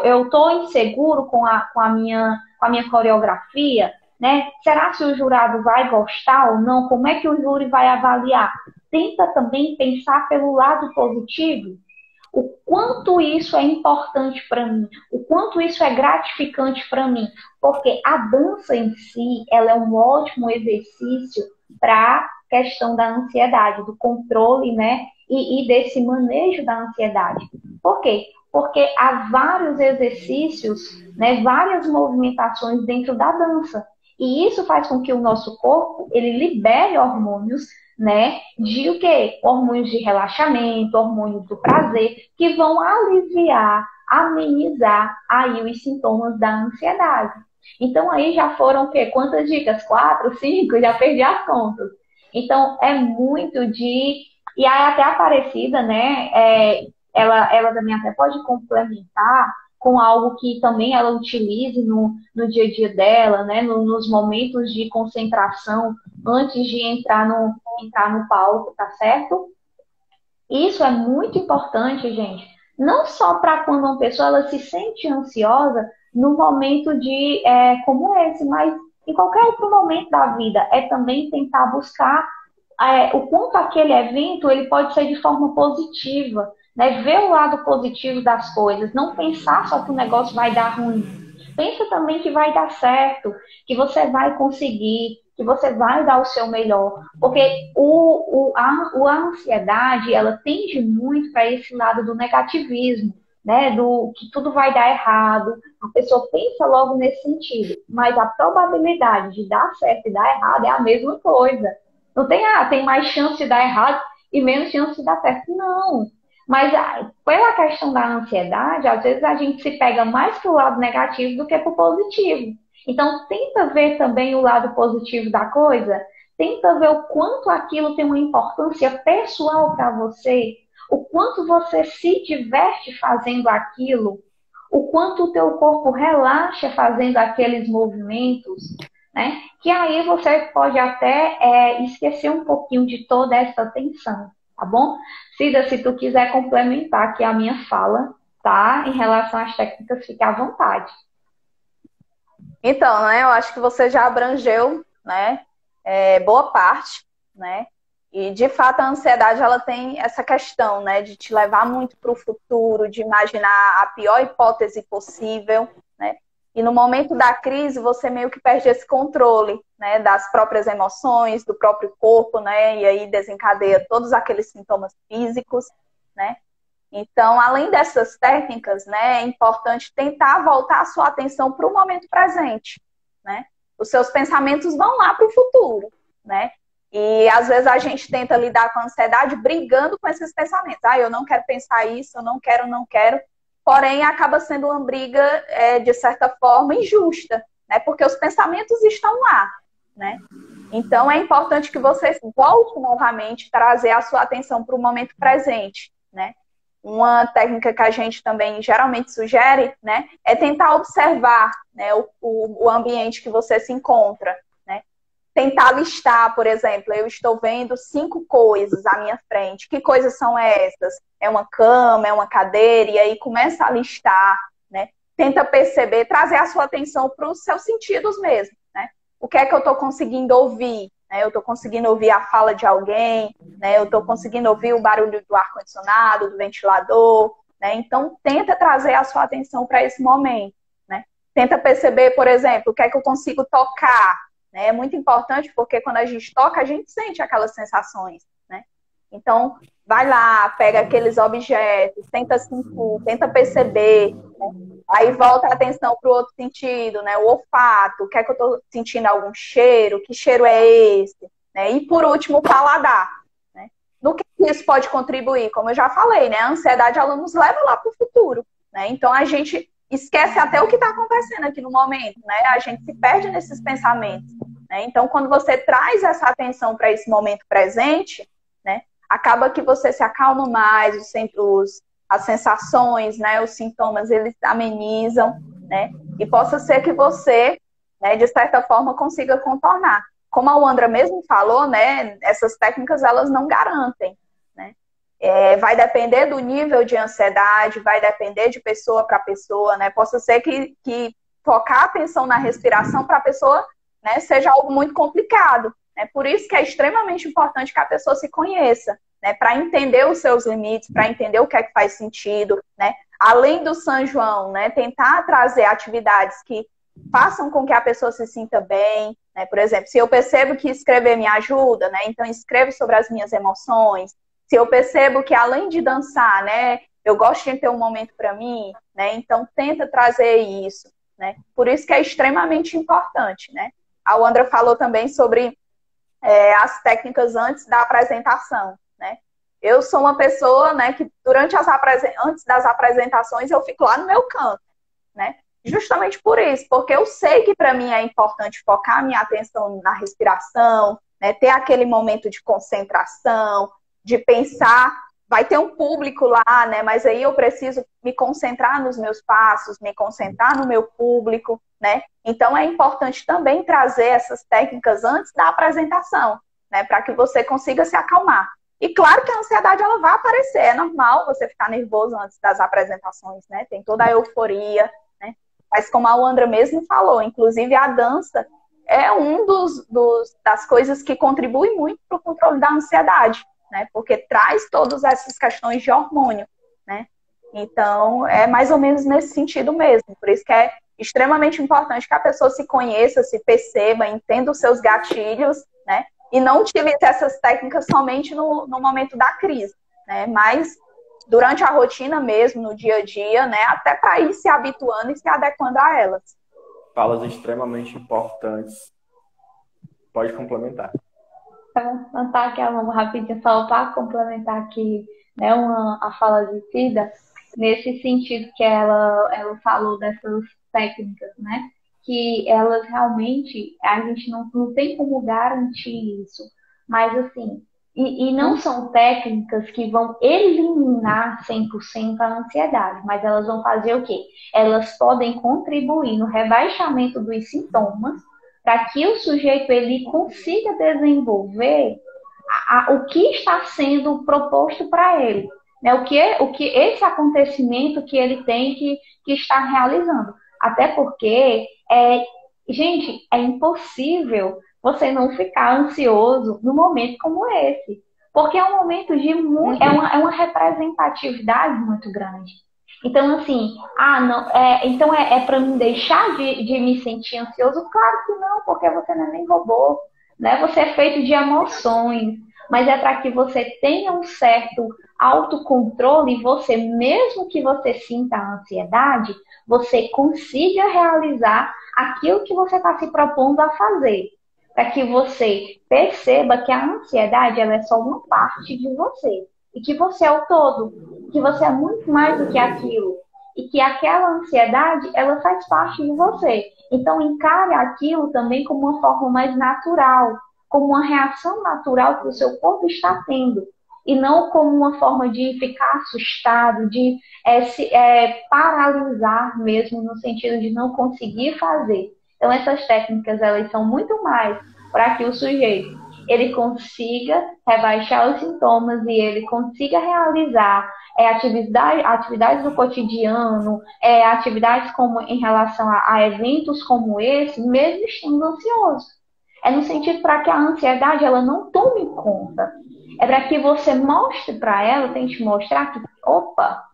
eu estou inseguro com a minha coreografia, né? Será que o jurado vai gostar ou não? Como é que o júri vai avaliar? Tenta também pensar pelo lado positivo. O quanto isso é importante para mim, o quanto isso é gratificante para mim, porque a dança em si, ela é um ótimo exercício para a questão da ansiedade, do controle, né, e desse manejo da ansiedade. Por quê? Porque há vários exercícios, né, várias movimentações dentro da dança, e isso faz com que o nosso corpo, ele libere hormônios, né, de o quê? Hormônios de relaxamento, hormônios do prazer, que vão aliviar, amenizar aí os sintomas da ansiedade. Então aí já foram o quê? Quantas dicas? 4, 5? Já perdi as contas. Então é muito de... E aí até a Aparecida, né, ela também até pode complementar com algo que também ela utilize no dia a dia dela, né, nos momentos de concentração, antes de entrar no palco, tá certo? Isso é muito importante, gente. Não só para quando uma pessoa ela se sente ansiosa no momento como esse, mas em qualquer outro momento da vida. É também tentar buscar o quanto aquele evento ele pode ser de forma positiva, né? Ver o lado positivo das coisas, não pensar só que o negócio vai dar ruim. Pensa também que vai dar certo, que você vai conseguir, que você vai dar o seu melhor. Porque a ansiedade, ela tende muito para esse lado do negativismo, né, do que tudo vai dar errado. A pessoa pensa logo nesse sentido, mas a probabilidade de dar certo e dar errado é a mesma coisa. Não tem, tem mais chance de dar errado e menos chance de dar certo. Não. Mas pela questão da ansiedade, às vezes a gente se pega mais para o lado negativo do que para o positivo. Então, tenta ver também o lado positivo da coisa, tenta ver o quanto aquilo tem uma importância pessoal para você, o quanto você se diverte fazendo aquilo, o quanto o teu corpo relaxa fazendo aqueles movimentos, né? Que aí você pode até esquecer um pouquinho de toda essa tensão, tá bom? Cida, se tu quiser complementar aqui a minha fala, tá? Em relação às técnicas, fique à vontade. Então, né, eu acho que você já abrangeu, né, boa parte, né? E, de fato, a ansiedade, ela tem essa questão, né, de te levar muito para o futuro, de imaginar a pior hipótese possível, né? E no momento da crise, você meio que perde esse controle, né, das próprias emoções, do próprio corpo, né? E aí desencadeia todos aqueles sintomas físicos, né? Então, além dessas técnicas, né, é importante tentar voltar a sua atenção para o momento presente, né? Os seus pensamentos vão lá para o futuro, né? E às vezes a gente tenta lidar com a ansiedade brigando com esses pensamentos. Eu não quero pensar isso, eu não quero, não quero. Porém, acaba sendo uma briga, de certa forma, injusta, né? Porque os pensamentos estão lá, né? Então, é importante que você volte novamente a trazer a sua atenção para o momento presente, né? Uma técnica que a gente também geralmente sugere, né, é tentar observar, né, o ambiente que você se encontra, né? Tentar listar, por exemplo, eu estou vendo 5 coisas à minha frente. Que coisas são essas? É uma cama, é uma cadeira? E aí começa a listar, né? Tenta perceber, trazer a sua atenção para os seus sentidos mesmo, né? O que é que eu estou conseguindo ouvir? Eu estou conseguindo ouvir a fala de alguém, né? Eu estou conseguindo ouvir o barulho do ar-condicionado, do ventilador, né? Então, tenta trazer a sua atenção para esse momento, né? Tenta perceber, por exemplo, o que é que eu consigo tocar, né? É muito importante porque quando a gente toca, a gente sente aquelas sensações, né? Então, vai lá, pega aqueles objetos, tenta sentir, tenta perceber, né? Aí volta a atenção para o outro sentido, né? O olfato, o que é que eu estou sentindo? Algum cheiro? Que cheiro é esse? Né? E por último, o paladar. Né? No que isso pode contribuir? Como eu já falei, né? A ansiedade, ela nos leva lá para o futuro. Né? Então a gente esquece até o que está acontecendo aqui no momento. Né? A gente se perde nesses pensamentos. Né? Então, quando você traz essa atenção para esse momento presente, né? Acaba que você se acalma mais, as sensações, né, os sintomas, eles amenizam, né, e possa ser que você, né, de certa forma, consiga contornar. Como a Wandra mesmo falou, né, essas técnicas, elas não garantem, né, vai depender do nível de ansiedade, vai depender de pessoa para pessoa, né, possa ser que focar a atenção na respiração para a pessoa, né, seja algo muito complicado, né, por isso que é extremamente importante que a pessoa se conheça, né, para entender os seus limites, para entender o que é que faz sentido, né? Além do São João, né, tentar trazer atividades que façam com que a pessoa se sinta bem, né? Por exemplo, se eu percebo que escrever me ajuda, né, então escrevo sobre as minhas emoções. Se eu percebo que além de dançar, né, eu gosto de ter um momento para mim, né, então tenta trazer isso, né? Por isso que é extremamente importante, né? A Wandra falou também sobre as técnicas antes da apresentação. Né? Eu sou uma pessoa, né, que antes das apresentações eu fico lá no meu canto, né? Justamente por isso, porque eu sei que para mim é importante focar a minha atenção na respiração, né, ter aquele momento de concentração, de pensar, vai ter um público lá, né, mas aí eu preciso me concentrar nos meus passos, me concentrar no meu público, né? Então é importante também trazer essas técnicas antes da apresentação, né, para que você consiga se acalmar. E claro que a ansiedade, ela vai aparecer, é normal você ficar nervoso antes das apresentações, né? Tem toda a euforia, né? Mas como a Wandra mesmo falou, inclusive a dança é das coisas que contribui muito para o controle da ansiedade, né? Porque traz todas essas questões de hormônio, né? Então, é mais ou menos nesse sentido mesmo. Por isso que é extremamente importante que a pessoa se conheça, se perceba, entenda os seus gatilhos, né? E não utilize essas técnicas somente no momento da crise, né? Mas durante a rotina mesmo, no dia a dia, né? Até para ir se habituando e se adequando a elas. Falas extremamente importantes. Pode complementar. Tá aqui, vamos rapidinho, só para complementar aqui, né, a fala de Cida, nesse sentido que ela falou dessas técnicas, né, que elas realmente, a gente não tem como garantir isso, mas assim, e não são técnicas que vão eliminar 100% a ansiedade, mas elas vão fazer o quê? Elas podem contribuir no rebaixamento dos sintomas, para que o sujeito ele consiga desenvolver o que está sendo proposto para ele, né? O que esse acontecimento que ele tem que estar realizando. Até porque, gente, é impossível você não ficar ansioso num momento como esse, porque é um momento de é uma representatividade muito grande. Então, assim, não, então é para me deixar de me sentir ansioso? Claro que não, porque você não é nem robô, né? Você é feito de emoções, mas é para que você tenha um certo autocontrole e você, mesmo que você sinta a ansiedade, você consiga realizar aquilo que você está se propondo a fazer. Para que você perceba que a ansiedade ela é só uma parte de você. E que você é o todo, que você é muito mais do que aquilo, e que aquela ansiedade, ela faz parte de você. Então, encare aquilo também como uma forma mais natural, como uma reação natural que o seu corpo está tendo, e não como uma forma de ficar assustado, de se paralisar mesmo, no sentido de não conseguir fazer. Então, essas técnicas, elas são muito mais para que o sujeito ele consiga rebaixar os sintomas e ele consiga realizar atividades do cotidiano, atividades como em relação a eventos como esse, mesmo estando ansioso. É no sentido para que a ansiedade ela não tome conta. É para que você mostre para ela, tente mostrar que, opa,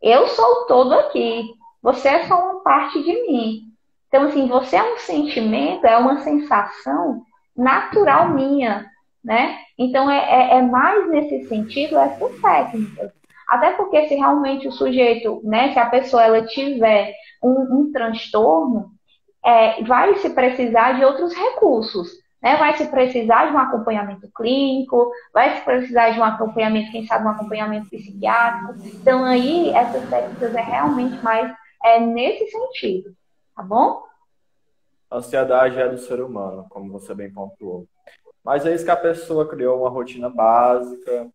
eu sou o todo aqui, você é só uma parte de mim. Então, assim, você é um sentimento, é uma sensação natural minha, né? Então, é mais nesse sentido essas técnicas. Até porque se realmente o sujeito, né, se a pessoa ela tiver um transtorno, vai se precisar de outros recursos, né? Vai se precisar de um acompanhamento clínico, vai se precisar de um acompanhamento, quem sabe um acompanhamento psiquiátrico. Então, aí, essas técnicas realmente mais nesse sentido, tá bom? A ansiedade é do ser humano, como você bem pontuou. Mas é isso que a pessoa criou uma rotina básica,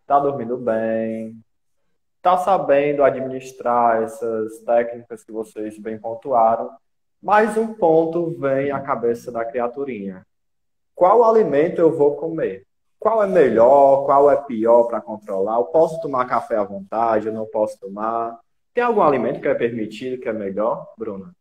tá dormindo bem, tá sabendo administrar essas técnicas que vocês bem pontuaram. Mais um ponto vem à cabeça da criaturinha. Qual alimento eu vou comer? Qual é melhor, qual é pior para controlar? Eu posso tomar café à vontade, eu não posso tomar? Tem algum alimento que é permitido, que é melhor, Bruna?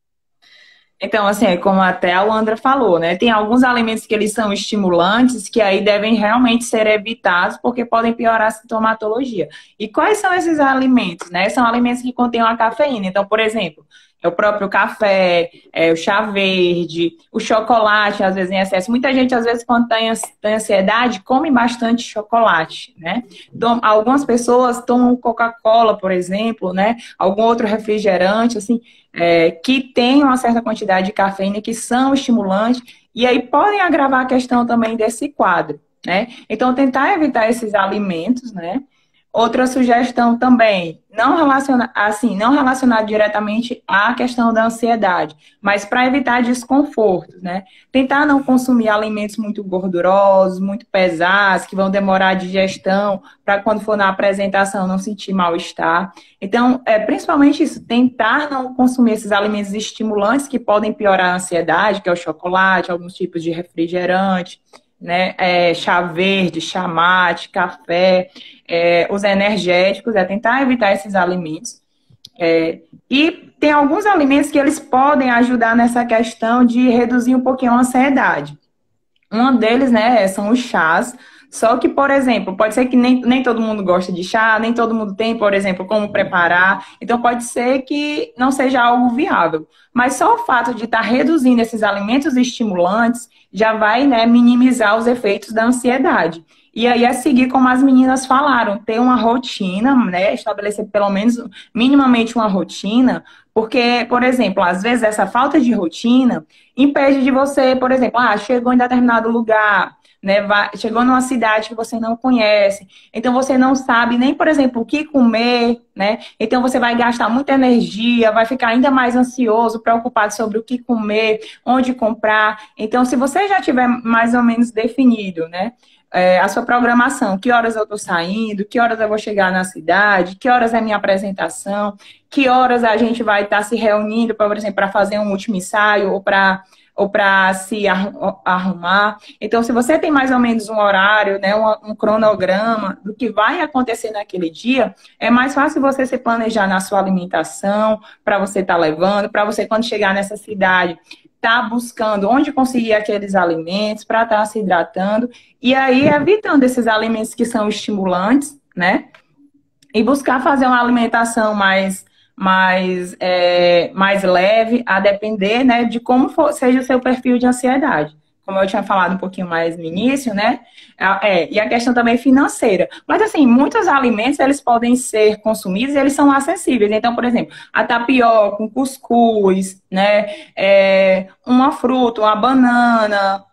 Então, assim, como até a Andra falou, né? Tem alguns alimentos que eles são estimulantes que aí devem realmente ser evitados porque podem piorar a sintomatologia. E quais são esses alimentos, né? São alimentos que contêm a cafeína. Então, por exemplo, o próprio café, o chá verde, o chocolate, às vezes em excesso. Muita gente, às vezes, quando tem ansiedade, come bastante chocolate, né? Então, algumas pessoas tomam Coca-Cola, por exemplo, né? Algum outro refrigerante, assim, que tem uma certa quantidade de cafeína, que são estimulantes, e aí podem agravar a questão também desse quadro, né? Então, tentar evitar esses alimentos, né? Outra sugestão também, não relacionada diretamente à questão da ansiedade, mas para evitar desconfortos, né? Tentar não consumir alimentos muito gordurosos, muito pesados, que vão demorar a digestão, para quando for na apresentação não sentir mal-estar. Então, principalmente isso, tentar não consumir esses alimentos estimulantes que podem piorar a ansiedade, que é o chocolate, alguns tipos de refrigerante, né? Chá verde, chá mate, café, os energéticos, tentar evitar esses alimentos. E tem alguns alimentos que eles podem ajudar nessa questão de reduzir um pouquinho a ansiedade. Um deles, né, são os chás. Só que, por exemplo, pode ser que nem todo mundo gosta de chá, nem todo mundo tem, por exemplo, como preparar. Então, pode ser que não seja algo viável. Mas só o fato de estar reduzindo esses alimentos estimulantes já vai, né, minimizar os efeitos da ansiedade. E aí é seguir como as meninas falaram, ter uma rotina, né? Estabelecer pelo menos minimamente uma rotina, porque, por exemplo, às vezes essa falta de rotina impede de você, por exemplo, chegou em determinado lugar, né? Chegou numa cidade que você não conhece, então você não sabe nem, por exemplo, o que comer, né? Então você vai gastar muita energia, vai ficar ainda mais ansioso, preocupado sobre o que comer, onde comprar. Então, se você já tiver mais ou menos definido, né? A sua programação, que horas eu estou saindo, que horas eu vou chegar na cidade, que horas é a minha apresentação, que horas a gente vai estar se reunindo, por exemplo, para fazer um último ensaio ou para se arrumar. Então, se você tem mais ou menos um horário, né, um cronograma do que vai acontecer naquele dia, é mais fácil você se planejar na sua alimentação, para você estar levando, para você, quando chegar nessa cidade, tá buscando onde conseguir aqueles alimentos para estar se hidratando e aí evitando esses alimentos que são estimulantes, né? E buscar fazer uma alimentação mais leve, a depender, né, de como seja o seu perfil de ansiedade. Como eu tinha falado um pouquinho mais no início, né? E a questão também financeira. Mas, assim, muitos alimentos, eles podem ser consumidos e eles são acessíveis. Então, por exemplo, a tapioca, um cuscuz, né? Uma fruta, uma banana,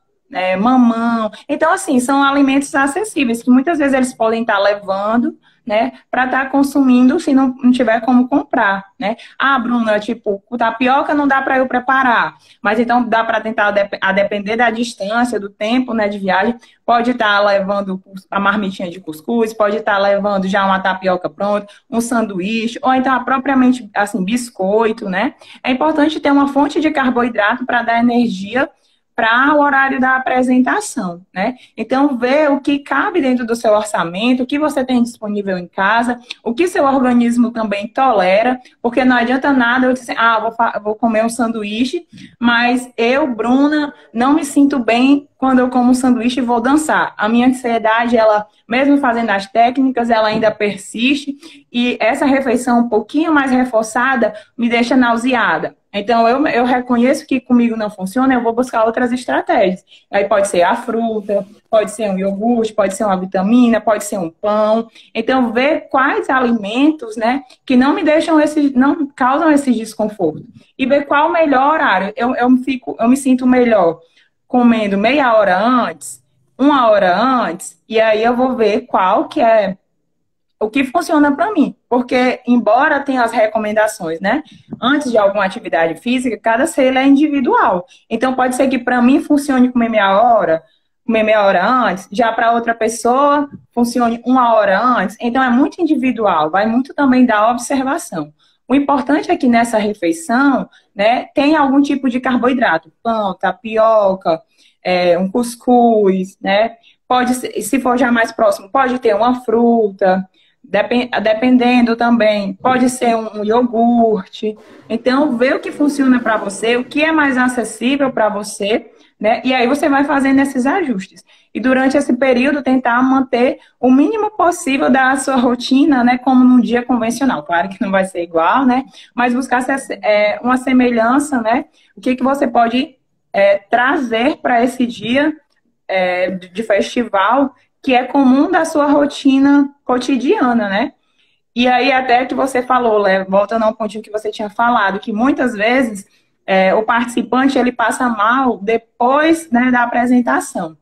mamão. Então, assim, são alimentos acessíveis, que muitas vezes eles podem estar levando, né, para estar consumindo se não tiver como comprar, né? Bruna, tipo, o tapioca não dá para eu preparar, mas então dá para tentar, a depender da distância, do tempo, né, de viagem, pode estar levando a marmitinha de cuscuz, pode estar levando já uma tapioca pronta, um sanduíche, ou então propriamente, assim, biscoito, né? É importante ter uma fonte de carboidrato para dar energia para o horário da apresentação, né? Então, ver o que cabe dentro do seu orçamento, o que você tem disponível em casa, o que seu organismo também tolera, porque não adianta nada eu dizer, vou comer um sanduíche, mas eu, Bruna, não me sinto bem quando eu como um sanduíche e vou dançar. A minha ansiedade, ela, mesmo fazendo as técnicas, ela ainda persiste, e essa refeição um pouquinho mais reforçada me deixa nauseada. Então, eu reconheço que comigo não funciona, eu vou buscar outras estratégias. Aí pode ser a fruta, pode ser um iogurte, pode ser uma vitamina, pode ser um pão. Então, ver quais alimentos, né, que não me deixam não causam esse desconforto. E ver qual o melhor horário. Eu me sinto melhor comendo meia hora antes, uma hora antes, e aí eu vou ver qual que é o que funciona para mim, porque embora tenha as recomendações, né, antes de alguma atividade física, cada ser é individual. Então pode ser que para mim funcione comer meia hora antes, já para outra pessoa funcione uma hora antes. Então é muito individual, vai muito também da observação. O importante é que nessa refeição, né, tem algum tipo de carboidrato, pão, tapioca, um cuscuz, né? Pode ser, se for já mais próximo, pode ter uma fruta. Dependendo também, pode ser um iogurte. Então, ver o que funciona para você, o que é mais acessível para você, né? E aí você vai fazendo esses ajustes. E durante esse período, tentar manter o mínimo possível da sua rotina, né? Como num dia convencional. Claro que não vai ser igual, né? Mas buscar uma semelhança, né? O que você pode trazer para esse dia de festival, que é comum da sua rotina cotidiana, né? E aí até que você falou, voltando ao pontinho que você tinha falado, que muitas vezes o participante ele passa mal depois, né, da apresentação.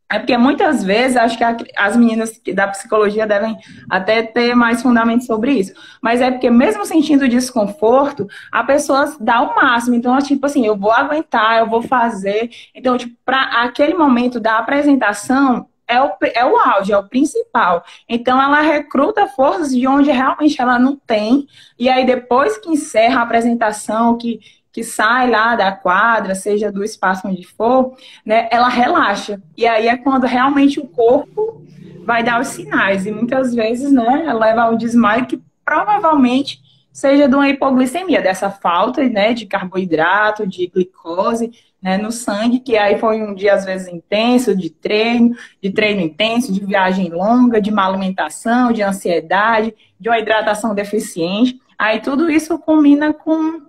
É porque muitas vezes, acho que as meninas da psicologia devem até ter mais fundamento sobre isso, mas é porque mesmo sentindo desconforto, a pessoa dá o máximo. Então, tipo assim, eu vou aguentar, eu vou fazer. Então, tipo, para aquele momento da apresentação, é o auge, é o principal. Então, ela recruta forças de onde realmente ela não tem, e aí depois que encerra a apresentação, que sai lá da quadra, seja do espaço onde for, né, ela relaxa. E aí é quando realmente o corpo vai dar os sinais. E muitas vezes, né, leva ao desmaio, que provavelmente seja de uma hipoglicemia, dessa falta, né, de carboidrato, de glicose, né, no sangue, que aí foi um dia, às vezes, intenso, de treino intenso, de viagem longa, de má alimentação, de ansiedade, de uma hidratação deficiente. Aí tudo isso combina com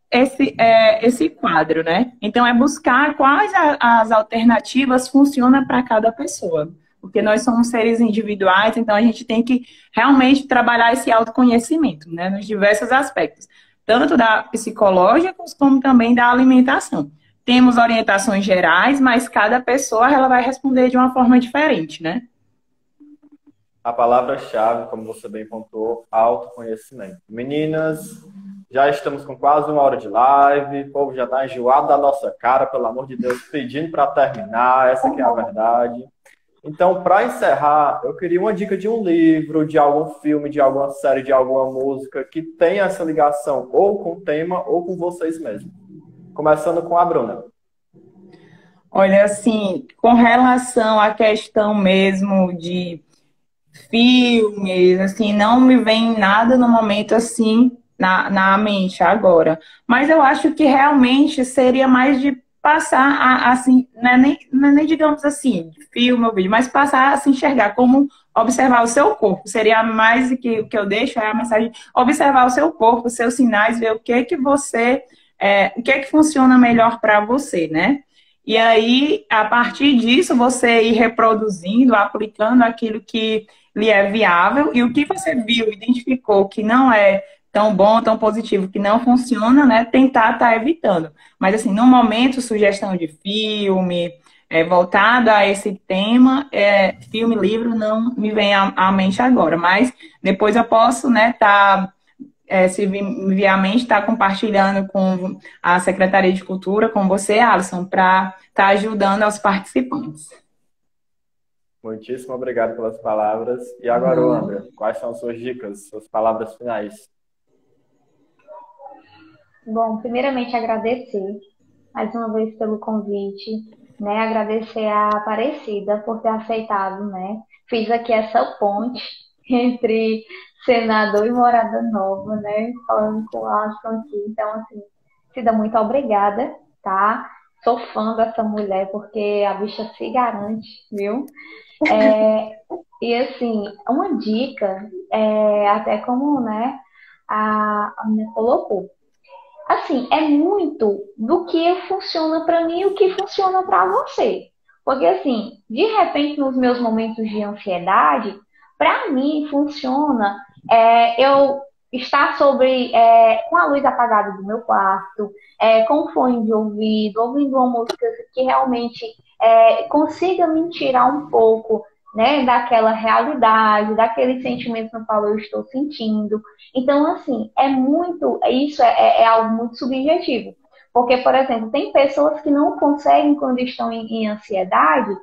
esse quadro, né? Então, é buscar quais as alternativas funcionam para cada pessoa. porque nós somos seres individuais, então a gente tem que realmente trabalhar esse autoconhecimento, né, nos diversos aspectos, tanto da psicológicos como também da alimentação. Temos orientações gerais, mas cada pessoa ela vai responder de uma forma diferente, né? A palavra-chave, como você bem pontuou, autoconhecimento. Meninas, já estamos com quase 1 hora de live, o povo já está enjoado da nossa cara, pelo amor de Deus, pedindo para terminar, essa que é a verdade. Então, para encerrar, eu queria uma dica de um livro, de algum filme, de alguma série, de alguma música que tenha essa ligação ou com o tema ou com vocês mesmos. Começando com a Bruna. Olha, assim, com relação à questão mesmo de filmes, assim, não me vem nada no momento assim na mente agora. Mas eu acho que realmente seria mais de passar assim, não é nem digamos assim, filme ou vídeo, mas passar a se enxergar como observar o seu corpo. Seria mais o que eu deixo, é a mensagem, observar o seu corpo, os seus sinais, ver o que que você, o que é que funciona melhor para você, né? E aí, a partir disso, você ir reproduzindo, aplicando aquilo que lhe é viável e o que você viu, identificou que não é tão bom, tão positivo, que não funciona, né? Tentar estar evitando. Mas, assim, no momento, sugestão de filme, voltada a esse tema, filme, livro, não me vem à mente agora. Mas depois eu posso, né, se me vier à mente, estar compartilhando com a Secretaria de Cultura, com você, Alisson, para estar ajudando aos participantes. Muitíssimo obrigado pelas palavras. E agora, André, quais são as suas dicas, suas palavras finais? Bom, primeiramente agradecer mais uma vez pelo convite, né? Agradecer a Aparecida por ter aceitado, né? Fiz aqui essa ponte entre Senador e Morada Nova, né? Falando com o Alisson aqui. Então, assim, Cida, muito obrigada, tá? Sou fã dessa mulher porque a bicha se garante, viu? E assim, uma dica, até como, né, a minha colocou. Assim, é muito do que funciona para mim e o que funciona para você. Porque assim, de repente nos meus momentos de ansiedade, para mim funciona eu estar com a luz apagada do meu quarto, com fone de ouvido, ouvindo uma música que realmente consiga me tirar um pouco, né, daquela realidade, daquele sentimento no qual eu estou sentindo. Então, assim, isso é algo muito subjetivo. Porque, por exemplo, tem pessoas que não conseguem, quando estão em ansiedade,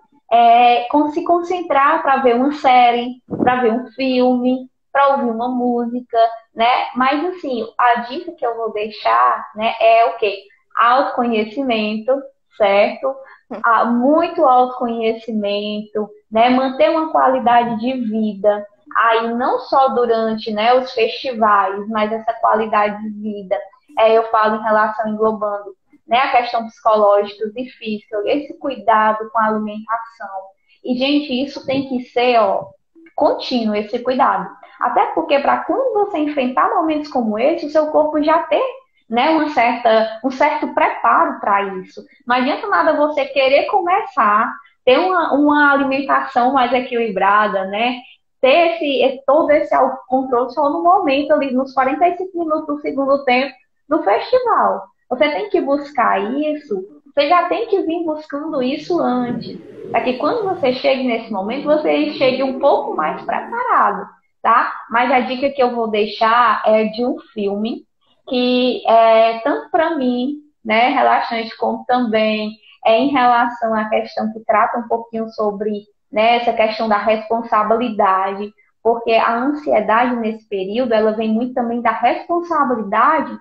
se concentrar para ver uma série, para ver um filme, para ouvir uma música, né? Mas, assim, a dica que eu vou deixar, né, é o quê? Autoconhecimento, certo? Muito autoconhecimento, né? Manter uma qualidade de vida, aí não só durante, né, os festivais, mas essa qualidade de vida, eu falo em relação englobando, né, a questão psicológica e física, esse cuidado com a alimentação. E, gente, isso tem que ser, contínuo, esse cuidado. Até porque para quando você enfrentar momentos como esse, o seu corpo já ter, né, um certo preparo para isso. Não adianta nada você querer começar, ter uma alimentação mais equilibrada, né? Ter todo esse autocontrole só no momento ali, nos 45 minutos do segundo tempo do festival. Você tem que buscar isso, você já tem que vir buscando isso antes, para que quando você chegue nesse momento, você chegue um pouco mais preparado, tá? Mas a dica que eu vou deixar é de um filme que tanto para mim, né, relaxante, como também em relação à questão que trata um pouquinho sobre, né, essa questão da responsabilidade, porque a ansiedade nesse período, ela vem muito também da responsabilidade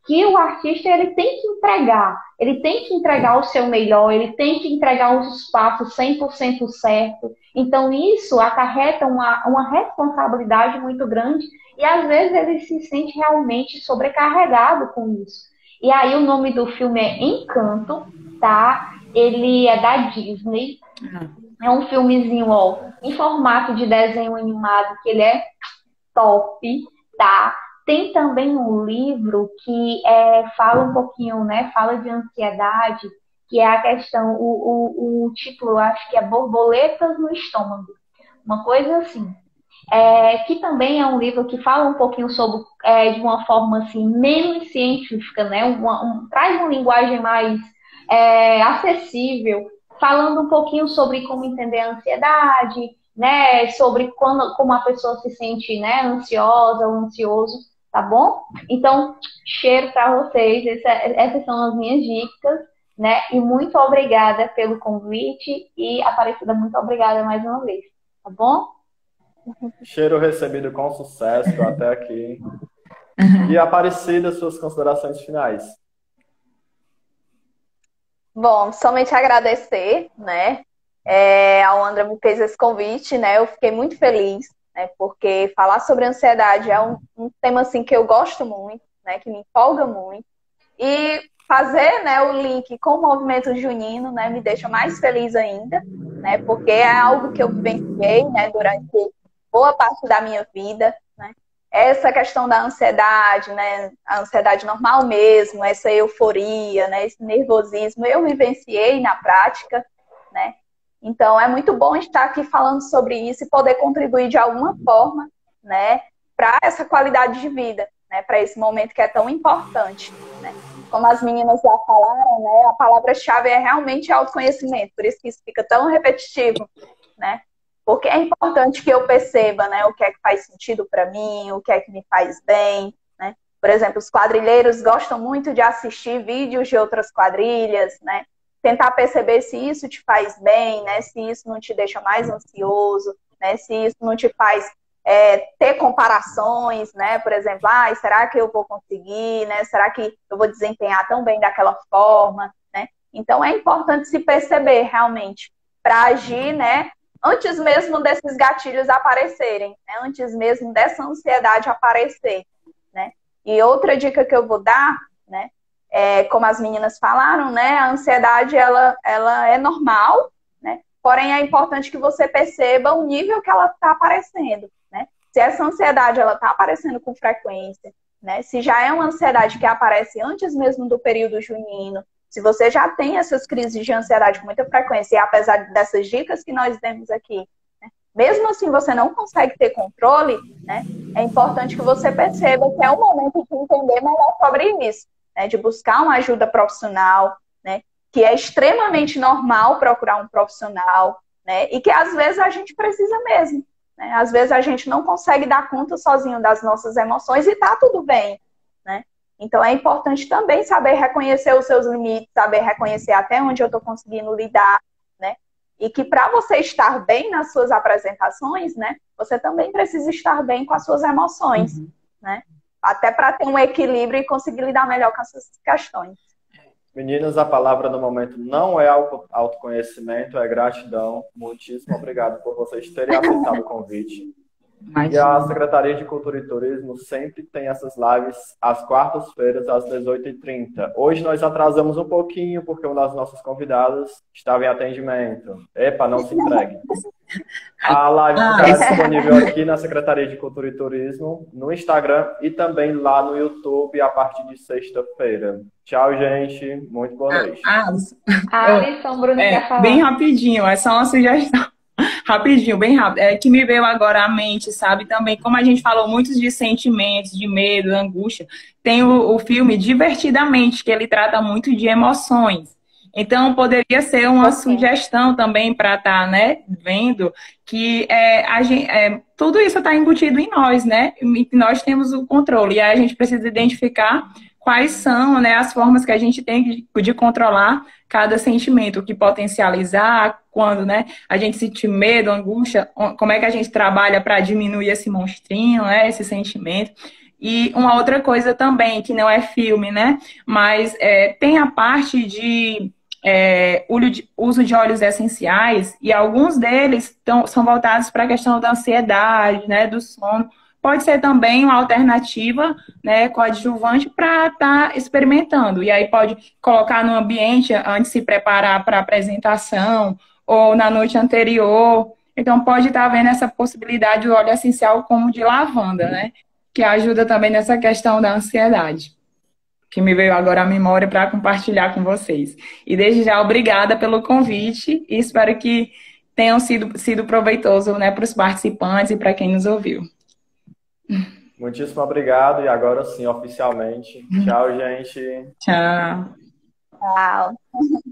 que o artista ele tem que entregar o seu melhor, ele tem que entregar os passos 100% certo. Então isso acarreta uma responsabilidade muito grande e às vezes ele se sente realmente sobrecarregado com isso. E aí o nome do filme é Encanto, tá? Ele é da Disney. É um filmezinho, em formato de desenho animado, que ele é top, tá? Tem também um livro que fala um pouquinho, né? Fala de ansiedade, que é a questão, o título, eu acho que é Borboletas no Estômago, uma coisa assim. Que também é um livro que fala um pouquinho sobre, de uma forma assim, menos científica, né? Traz uma linguagem mais acessível, falando um pouquinho sobre como entender a ansiedade, né? Sobre como a pessoa se sente, né? Ansiosa ou ansioso, tá bom? Então, cheiro para vocês, essas são as minhas dicas, né? E muito obrigada pelo convite e, Aparecida, muito obrigada mais uma vez, tá bom? Cheiro recebido com sucesso até aqui. E Aparecida, suas considerações finais. Bom, somente agradecer, né? A Andra me fez esse convite, né? Eu fiquei muito feliz, né? Porque falar sobre ansiedade é um tema assim que eu gosto muito, né? Que me empolga muito. E fazer, né, o link com o movimento junino, né? Me deixa mais feliz ainda, né? Porque é algo que eu vivenciei, né? Durante boa parte da minha vida, né? Essa questão da ansiedade, né? A ansiedade normal mesmo, essa euforia, né? Esse nervosismo, eu vivenciei na prática, né? Então, é muito bom estar aqui falando sobre isso e poder contribuir de alguma forma, né? Para essa qualidade de vida, né? Para esse momento que é tão importante, né? Como as meninas já falaram, né? A palavra-chave é realmente autoconhecimento, por isso que isso fica tão repetitivo, né? Porque é importante que eu perceba, né, o que é que faz sentido para mim, o que é que me faz bem, né? Por exemplo, os quadrilheiros gostam muito de assistir vídeos de outras quadrilhas, né? Tentar perceber se isso te faz bem, né? Se isso não te deixa mais ansioso, né? Se isso não te faz ter comparações, né? Por exemplo, será que eu vou conseguir, né? Será que eu vou desempenhar tão bem daquela forma, né? Então é importante se perceber realmente para agir, né? Antes mesmo desses gatilhos aparecerem, né? Antes mesmo dessa ansiedade aparecer, né? E outra dica que eu vou dar, né? Como as meninas falaram, né? A ansiedade, ela é normal, né? Porém, é importante que você perceba o nível que ela está aparecendo, né? Se essa ansiedade, ela está aparecendo com frequência, né? Se já é uma ansiedade que aparece antes mesmo do período junino, se você já tem essas crises de ansiedade com muita frequência, e apesar dessas dicas que nós demos aqui, né, mesmo assim você não consegue ter controle, né, é importante que você perceba que é o momento de entender melhor sobre isso, né, de buscar uma ajuda profissional, né, que é extremamente normal procurar um profissional, né, e que às vezes a gente precisa mesmo. Né, às vezes a gente não consegue dar conta sozinho das nossas emoções e tá tudo bem, né? Então, é importante também saber reconhecer os seus limites, saber reconhecer até onde eu estou conseguindo lidar, né? E que para você estar bem nas suas apresentações, né? Você também precisa estar bem com as suas emoções, né? Até para ter um equilíbrio e conseguir lidar melhor com essas questões. Meninas, a palavra no momento não é autoconhecimento, é gratidão. Muitíssimo obrigado por vocês terem aceitado o convite. E a Secretaria de Cultura e Turismo sempre tem essas lives às quartas-feiras, às 18h30. Hoje nós atrasamos um pouquinho, porque uma das nossas convidadas estava em atendimento. Epa, não se entregue. A live ficará disponível aqui na Secretaria de Cultura e Turismo, no Instagram e também lá no YouTube a partir de sexta-feira. Tchau, gente. Muito boa noite. Alisson, Bruno quer falar. Bem rapidinho, é só uma sugestão. Rapidinho, bem rápido. Que me veio agora à mente, sabe? Também, como a gente falou muito de sentimentos, de medo, angústia, tem o filme Divertidamente, que ele trata muito de emoções. Então, poderia ser uma sugestão também para estar, né, vendo que tudo isso está embutido em nós, né? E nós temos o controle. E aí a gente precisa identificar quais são, né, as formas que a gente tem de controlar cada sentimento, o que potencializar, quando, né, a gente sentir medo, angústia, como é que a gente trabalha para diminuir esse monstrinho, né, esse sentimento. E uma outra coisa também, que não é filme, né, mas tem a parte de uso de óleos essenciais, e alguns deles são voltados para a questão da ansiedade, né, do sono. Pode ser também uma alternativa, né, coadjuvante para estar experimentando. E aí pode colocar no ambiente antes de se preparar para a apresentação ou na noite anterior. Então pode estar vendo essa possibilidade do óleo essencial como de lavanda, né, que ajuda também nessa questão da ansiedade. que me veio agora à memória para compartilhar com vocês. E desde já, obrigada pelo convite e espero que tenham sido proveitoso, né, para os participantes e para quem nos ouviu. Muitíssimo obrigado e agora sim, oficialmente. Tchau, gente. Tchau. Tchau.